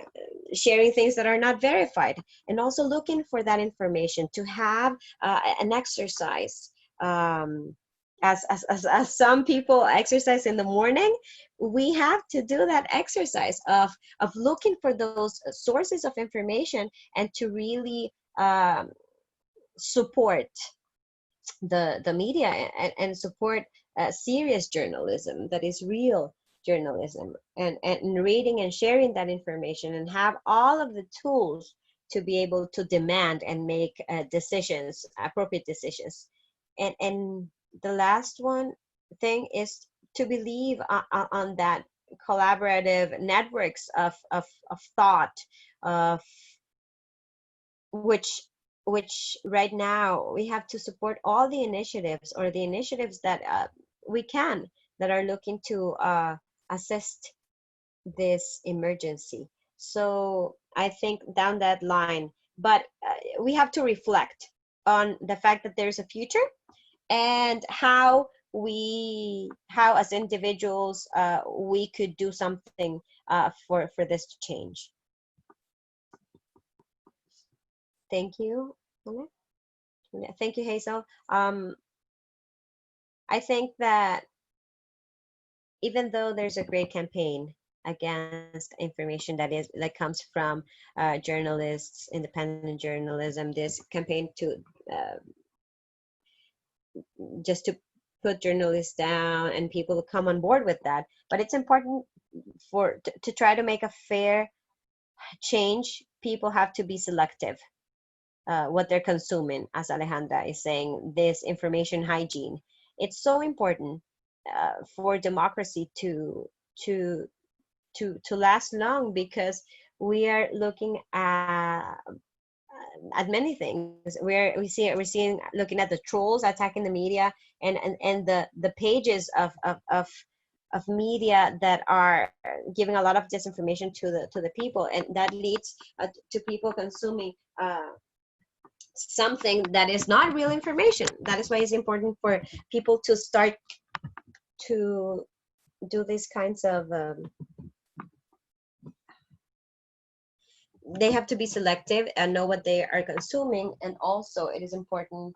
sharing things that are not verified, and also looking for that information to have an exercise. As some people exercise in the morning, we have to do that exercise of looking for those sources of information and to really support the media and support serious journalism that is real journalism, and reading and sharing that information, and have all of the tools to be able to demand and make decisions, appropriate decisions. And the last thing is to believe on that collaborative networks of thought, of which right now we have to support all the initiatives, or the initiatives that we can, that are looking to assist this emergency. So I think down that line, but we have to reflect on the fact that there's a future, and how as individuals we could do something for this to change. Thank you. Thank you, Hazel. I think that even though there's a great campaign against information that comes from journalists, independent journalism, this campaign to just to put journalists down, and people to come on board with that, but it's important to try to make a fair, change, people have to be selective what they're consuming, as Alejandra is saying, this information hygiene. It's so important for democracy to to last long, because we are looking at many things. We're seeing, looking at the trolls attacking the media, and the pages of media that are giving a lot of disinformation to the people, and that leads to people consuming something that is not real information. That is why it's important for people to start to do these kinds of they have to be selective and know what they are consuming. And also it is important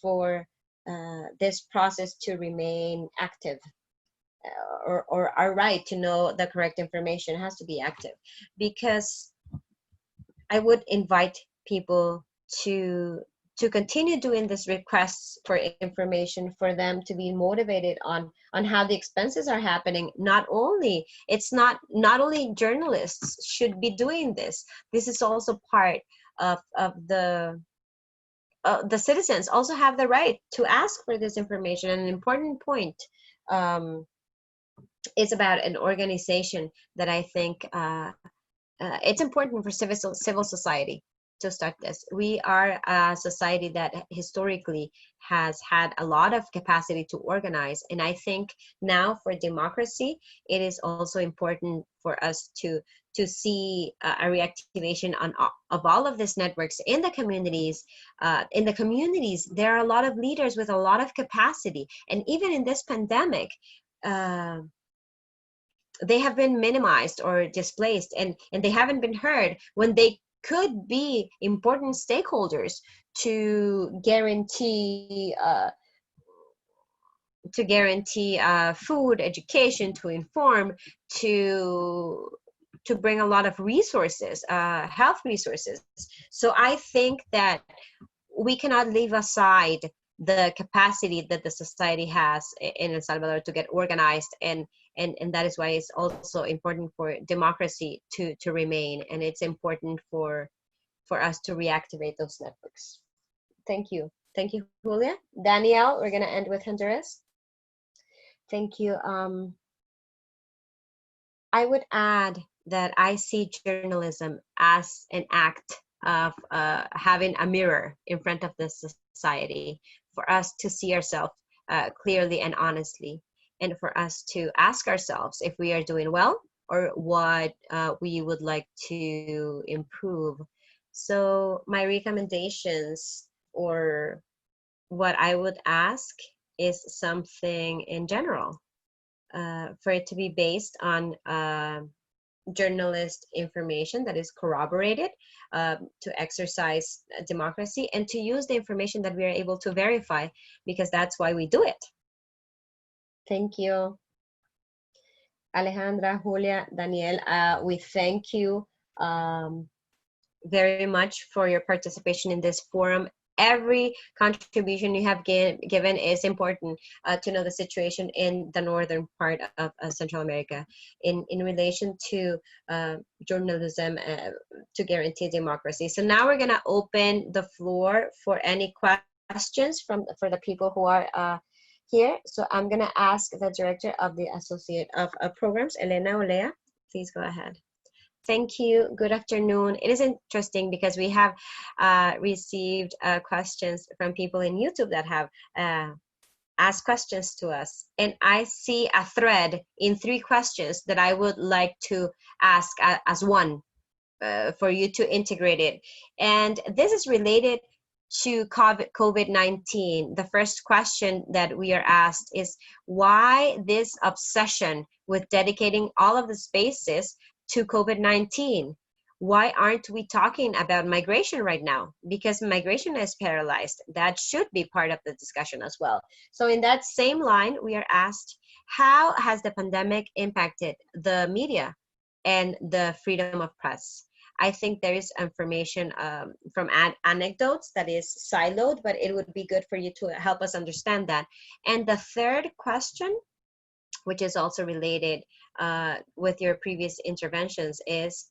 for this process to remain active, or our right to know the correct information has to be active. Because I would invite people to continue doing these requests for information, for them to be motivated on how the expenses are happening. Not only, it's not only journalists should be doing this. This is also part of the citizens also have the right to ask for this information. And an important point is about an organization that I think it's important for civil society to start this. We are a society that historically has had a lot of capacity to organize, and I think now for democracy, it is also important for us to see a reactivation of all of these networks in the communities. In the communities, there are a lot of leaders with a lot of capacity, and even in this pandemic, they have been minimized or displaced, and they haven't been heard when they could be important stakeholders to guarantee food, education, to inform, to bring a lot of resources, health resources. So I think that we cannot leave aside the capacity that the society has in El Salvador to get organized, and that is why it's also important for democracy to remain, and it's important for us to reactivate those networks. Thank you. Thank you, Julia. Danielle, we're gonna end with Honduras. Thank you. I would add that I see journalism as an act of having a mirror in front of the society, for us to see ourselves clearly and honestly, and for us to ask ourselves if we are doing well or what we would like to improve. So my recommendations, or what I would ask, is something in general, for it to be based on journalist information that is corroborated, to exercise democracy, and to use the information that we are able to verify, because that's why we do it. Thank you. Alejandra, Julia, Danielle, we thank you very much for your participation in this forum. Every contribution you have given is important to know the situation in the northern part of Central America in relation to journalism to guarantee democracy. So now we're going to open the floor for any questions for the people who are here. So I'm going to ask the director of the Associate of Programs, Elena Olea. Please go ahead. Thank you. Good afternoon. It is interesting because we have received questions from people in YouTube that have asked questions to us. And I see a thread in 3 questions that I would like to ask as one for you to integrate it. And this is related to COVID-19. The first question that we are asked is, why this obsession with dedicating all of the spaces to COVID-19? Why aren't we talking about migration right now? Because migration is paralyzed. That should be part of the discussion as well. So in that same line, we are asked, how has the pandemic impacted the media and the freedom of press? I think there is information from anecdotes that is siloed, but it would be good for you to help us understand that. And the third question, which is also related with your previous interventions, is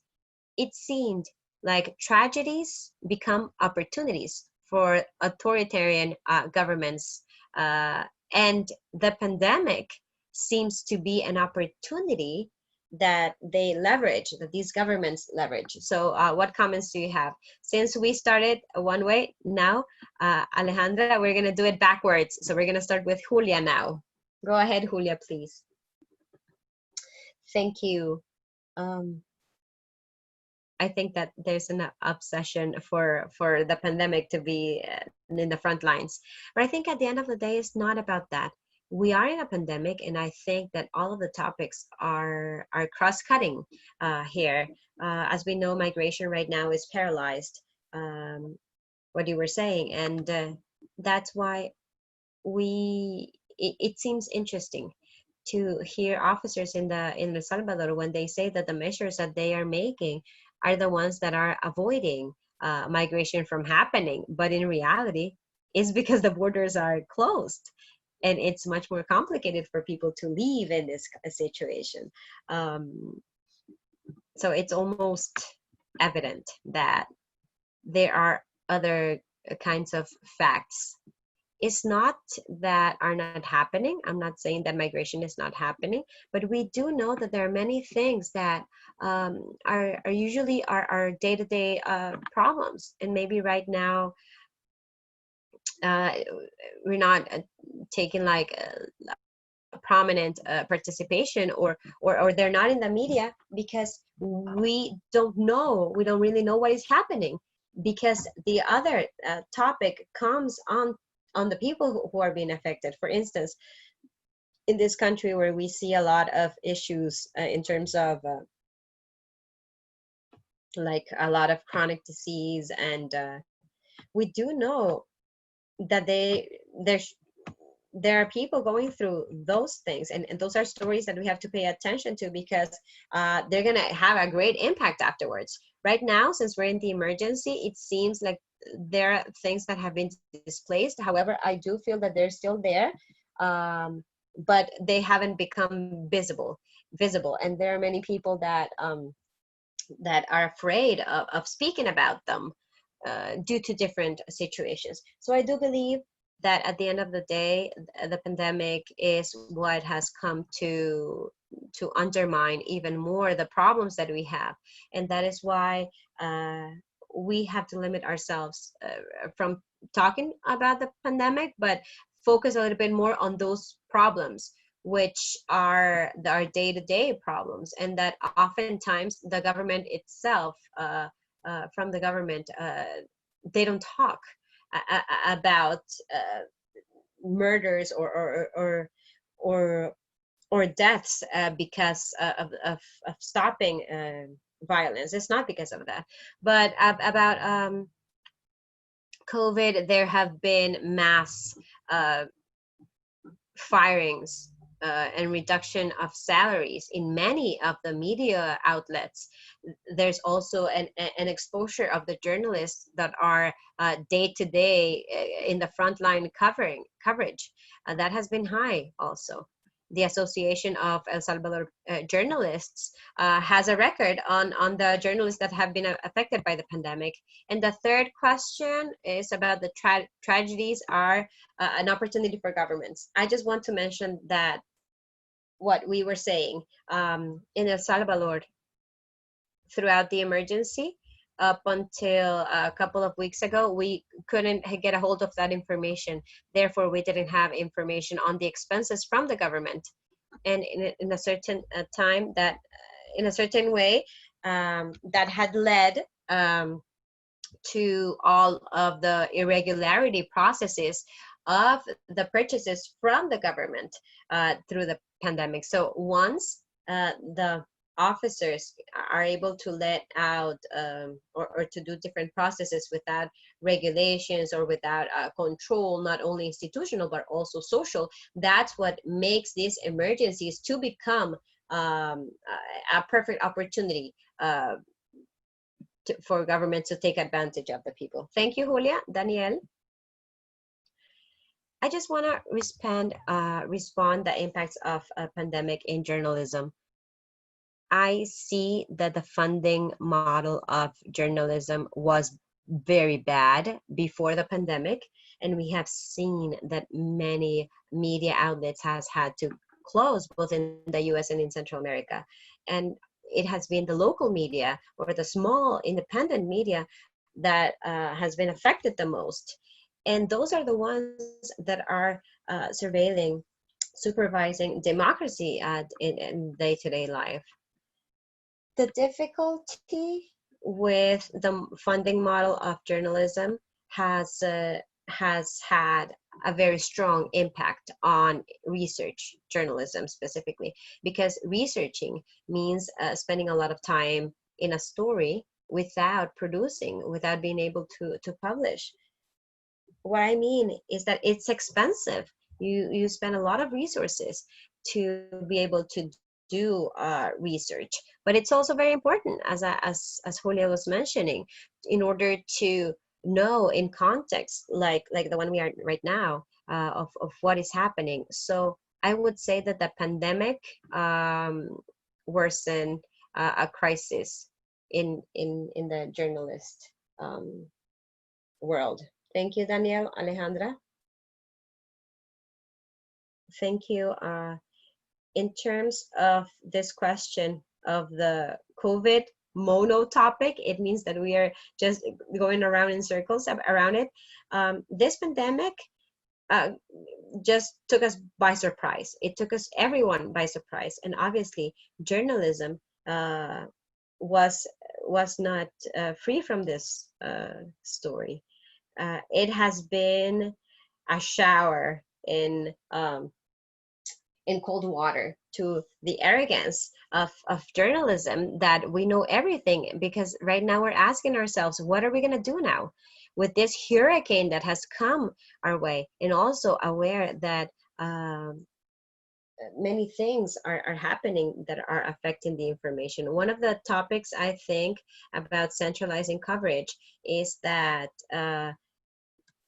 it seemed like tragedies become opportunities for authoritarian governments. And the pandemic seems to be an opportunity that they leverage, that these governments leverage. So what comments do you have? Since we started one way, now, Alejandra, we're going to do it backwards. So we're going to start with Julia now. Go ahead, Julia, please. Thank you. I think that there's an obsession for the pandemic to be in the front lines. But I think at the end of the day, it's not about that. We are in a pandemic, and I think that all of the topics are cross-cutting here. As we know, migration right now is paralyzed, what you were saying, and that's why it seems interesting to hear officers in El Salvador when they say that the measures that they are making are the ones that are avoiding migration from happening. But in reality, it's because the borders are closed, and it's much more complicated for people to leave in this situation. So it's almost evident that there are other kinds of facts. It's not that are not happening. I'm not saying that migration is not happening, but we do know that there are many things that are usually our day-to-day problems. And maybe right now we're not taking like a prominent participation, or they're not in the media because we don't really know what is happening, because the other topic comes on the people who are being affected. For instance, in this country where we see a lot of issues in terms of like a lot of chronic disease, and we do know that there are people going through those things, and those are stories that we have to pay attention to, because they're going to have a great impact afterwards. Right now, since we're in the emergency, it seems like there are things that have been displaced. However, I do feel that they're still there, but they haven't become visible. And there are many people that are afraid of speaking about them due to different situations. So I do believe that at the end of the day, the pandemic is what has come to undermine even more the problems that we have. And that is why we have to limit ourselves from talking about the pandemic, but focus a little bit more on those problems, which are our day-to-day problems, and that oftentimes the government itself, from the government, they don't talk about murders or deaths because of stopping violence. It's not because of that, but about COVID. There have been mass firings and reduction of salaries in many of the media outlets. There's also an exposure of the journalists that are day to day in the frontline coverage. That has been high also. The Association of El Salvador Journalists has a record on the journalists that have been affected by the pandemic. And the third question is about the tragedies are an opportunity for governments. I just want to mention that what we were saying in El Salvador throughout the emergency, up until a couple of weeks ago, we couldn't get a hold of that information. Therefore, we didn't have information on the expenses from the government. And in a certain time, that in a certain way, that had led to all of the irregularity processes of the purchases from the government through the pandemic. So once the officers are able to let out or to do different processes without regulations or without control, not only institutional but also social, that's what makes these emergencies to become a perfect opportunity for government to take advantage of the people. Thank you, Julia. Danielle? I just want to respond the impacts of a pandemic in journalism. I see that the funding model of journalism was very bad before the pandemic, and we have seen that many media outlets has had to close both in the US and in Central America. And it has been the local media or the small independent media that has been affected the most. And those are the ones that are surveilling, supervising democracy in day-to-day life. The difficulty with the funding model of journalism has had a very strong impact on research journalism specifically, because researching means spending a lot of time in a story without producing, without being able to publish. What I mean is that it's expensive. You spend a lot of resources to be able to do research, but it's also very important, as Julia was mentioning, in order to know in context, like the one we are right now, of what is happening. So I would say that the pandemic worsened a crisis in the journalist um, world. Thank you, Danielle. Alejandra, thank you. In terms of this question of the COVID mono topic, it means that we are just going around in circles around it. This pandemic uh, just took us by surprise. It took us everyone by surprise, and obviously, journalism was was not free from this story. It has been a shower in cold water to the arrogance of journalism, that we know everything, because right now we're asking ourselves, what are we going to do now with this hurricane that has come our way, and also aware that many things are happening that are affecting the information. One of the topics I think about centralizing coverage is that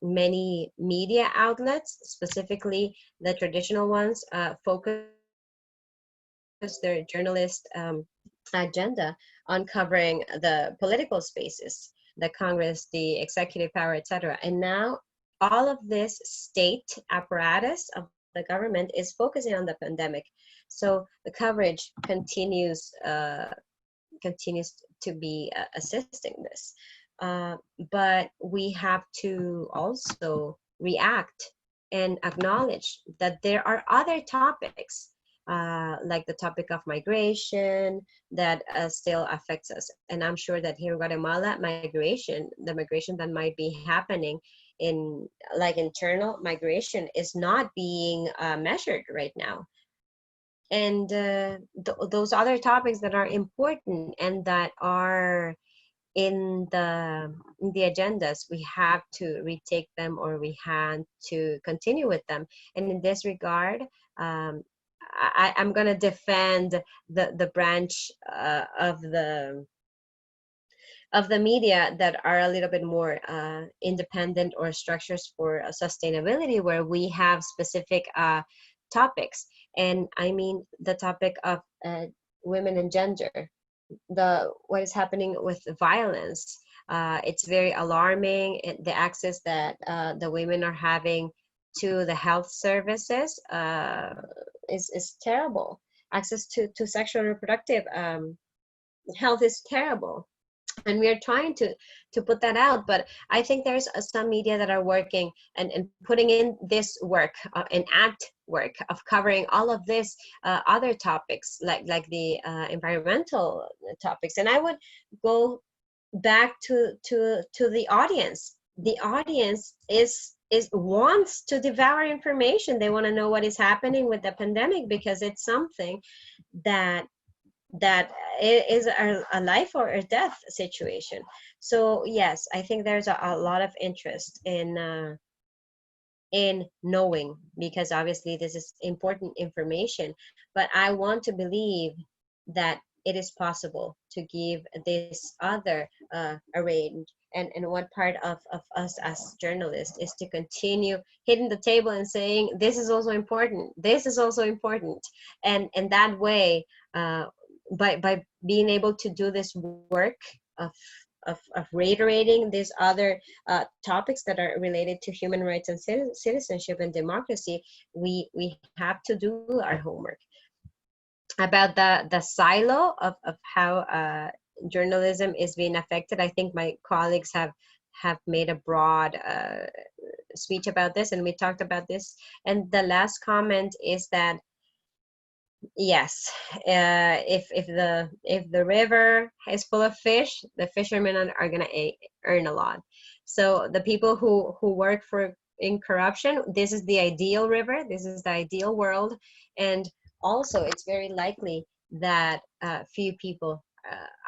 many media outlets, specifically the traditional ones, focus their journalist agenda on covering the political spaces, the Congress, the executive power, etc. And now all of this state apparatus of the government is focusing on the pandemic. So the coverage continues to be assisting this. But we have to also react and acknowledge that there are other topics, like the topic of migration, that still affects us. And I'm sure that here in Guatemala, the migration that might be happening in, like, internal migration is not being measured right now. And those other topics that are important and that are in the agendas, we have to retake them, or we have to continue with them. And in this regard, I'm going to defend the branch of the media that are a little bit more independent, or structures for sustainability, where we have specific topics. And I mean the topic of women and gender, what is happening with violence. It's very alarming. The access that the women are having to the health services is terrible. Access to sexual and reproductive health is terrible. And we are trying to put that out, but I think there's some media that are working and putting in this work, and act work of covering all of this other topics, like the environmental topics. And I would go back to the audience. The audience is wants to devour information. They want to know what is happening with the pandemic, because it's something that it is a life or a death situation. So yes, I think there's a lot of interest in knowing, because obviously this is important information. But I want to believe that it is possible to give this other a range. And one part of us as journalists is to continue hitting the table and saying, this is also important, this is also important. And that way, by being able to do this work of reiterating these other topics that are related to human rights and citizenship and democracy, we have to do our homework. About the silo of how journalism is being affected, I think my colleagues have made a broad speech about this, and we talked about this. And the last comment is that yes, if the river is full of fish, the fishermen are gonna earn a lot. So the people who work for in corruption, this is the ideal river, this is the ideal world, and also it's very likely that few people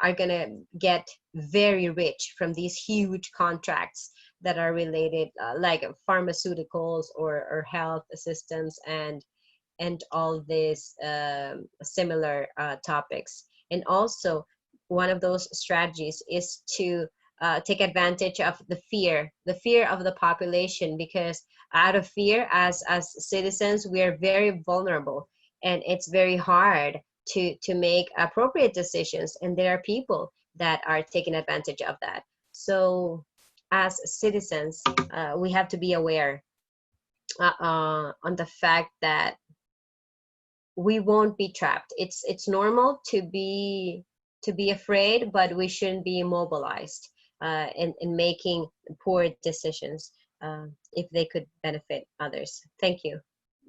are gonna get very rich from these huge contracts that are related, like pharmaceuticals or health systems and all these similar topics. And also, one of those strategies is to take advantage of the fear of the population, because out of fear, as citizens, we are very vulnerable, and it's very hard to make appropriate decisions. And there are people that are taking advantage of that. So, as citizens, we have to be aware on the fact that we won't be trapped. It's normal to be afraid, but we shouldn't be immobilized in making poor decisions if they could benefit others. Thank you.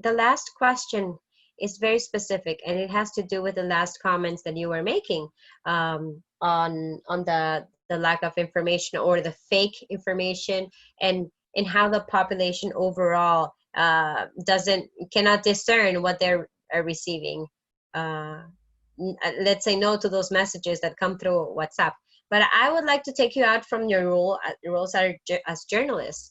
The last question is very specific, and it has to do with the last comments that you were making on the lack of information or the fake information, and how the population overall cannot discern what they're are receiving. Let's say no to those messages that come through WhatsApp. But I would like to take you out from your roles as journalists.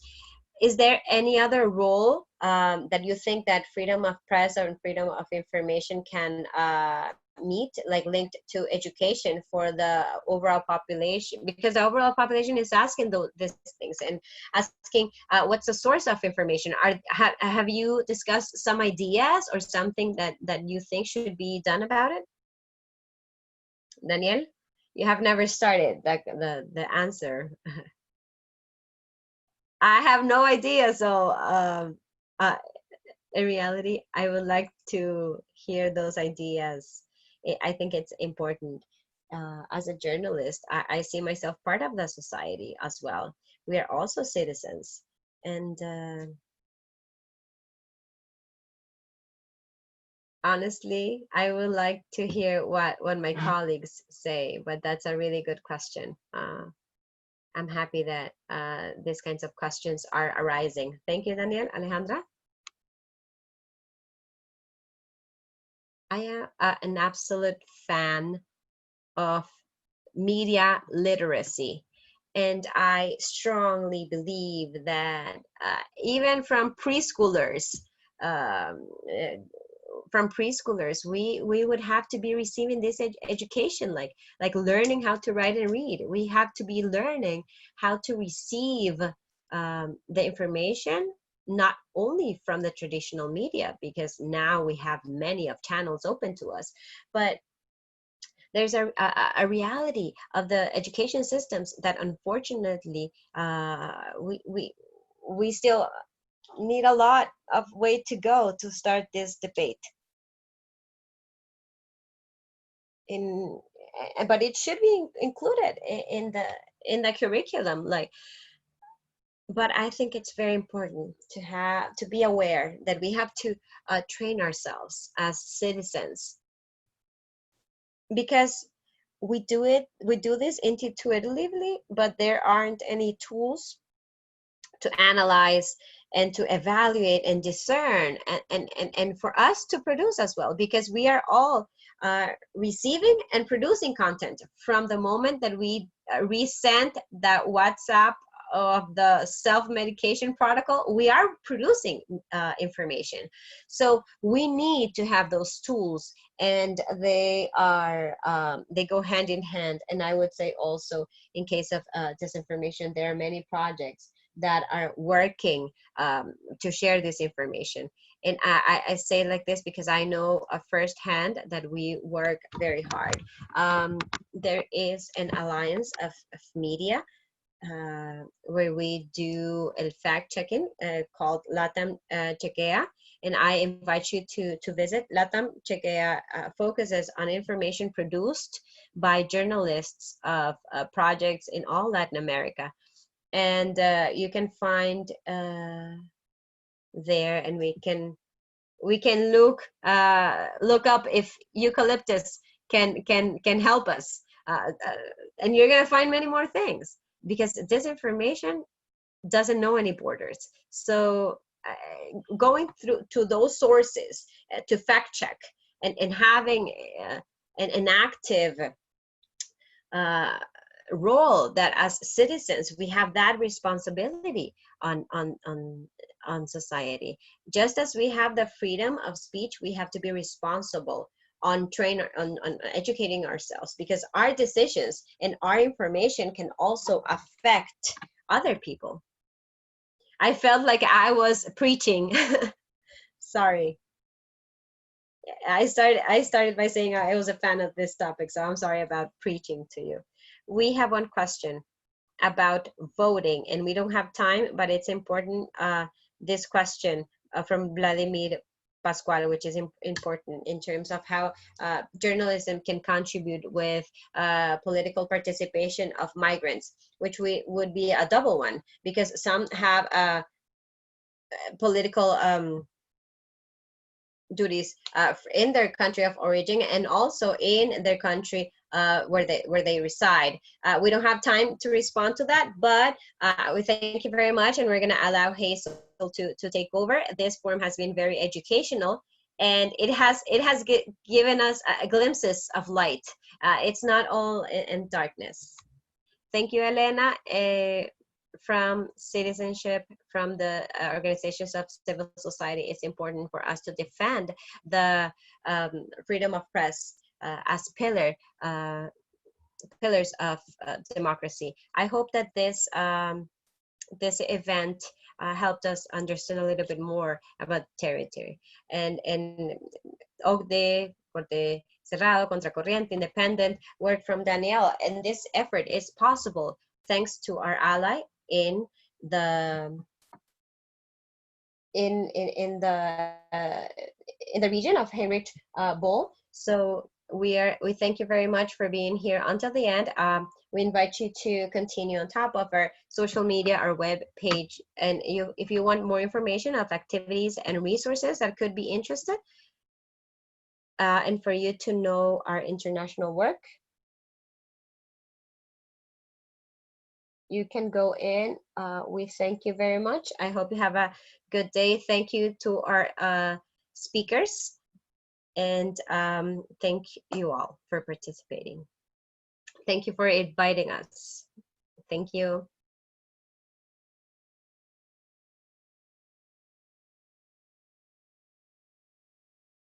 Is there any other role that you think that freedom of press or freedom of information can meet, like linked to education for the overall population? Because the overall population is asking these things and asking what's the source of information. Have you discussed some ideas or something that you think should be done about it? Danielle, you have never started the answer. I have no idea. So in reality, I would like to hear those ideas. I think it's important. As a journalist, I see myself part of the society as well. We are also citizens. And honestly, I would like to hear what my colleagues say, but that's a really good question. I'm happy that these kinds of questions are arising. Thank you, Danielle. Alejandra? I am an absolute fan of media literacy. And I strongly believe that even from preschoolers, we would have to be receiving this education, like learning how to write and read. We have to be learning how to receive the information, not only from the traditional media, because now we have many of channels open to us, but there's a reality of the education systems that unfortunately we still need a lot of way to go to start this debate. But it should be included in the curriculum, like. But I think it's very important to be aware that we have to train ourselves as citizens, because we do this intuitively, but there aren't any tools to analyze and to evaluate and discern and for us to produce as well, because we are all receiving and producing content from the moment that we resent that WhatsApp of the self-medication protocol. We are producing information. So we need to have those tools, and they go hand in hand. And I would say also, in case of disinformation, there are many projects that are working to share this information. And I say it like this because I know firsthand that we work very hard. There is an alliance of media where we do a fact checking called Latam Chequea, and I invite you to visit. Latam Chequea focuses on information produced by journalists of projects in all Latin America, and you can find there, and we can look up if eucalyptus can help us, and you're gonna find many more things, because disinformation doesn't know any borders. So going through to those sources to fact check, and having an active role, that as citizens we have that responsibility on society. Just as we have the freedom of speech, we have to be responsible on educating ourselves, because our decisions and our information can also affect other people. I felt like I was preaching. Sorry. I started by saying I was a fan of this topic, so I'm sorry about preaching to you. We have one question about voting, and we don't have time, but it's important. This question from Vladimir Pascual, which is important in terms of how journalism can contribute with political participation of migrants, which would be a double one, because some have political duties in their country of origin, and also in their country where they reside. We don't have time to respond to that, but we thank you very much, and we're going to allow Hazel to take over. This forum has been very educational, and it has given us glimpses of light. It's not all in darkness. Thank you, Elena. From citizenship, from the organizations of civil society, it's important for us to defend the freedom of press as pillars of democracy. I hope that this event helped us understand a little bit more about territory, and Ocote, Encerrado, Contracorriente, Independent work from Danielle, and this effort is possible thanks to our ally in the region of Heinrich-Böll. So we thank you very much for being here until the end. We invite you to continue on top of our social media, our web page, and if you want more information of activities and resources that could be interested, and for you to know our international work, you can go in. We thank you very much. I hope you have a good day. Thank you to our speakers, and thank you all for participating. Thank you for inviting us. Thank you.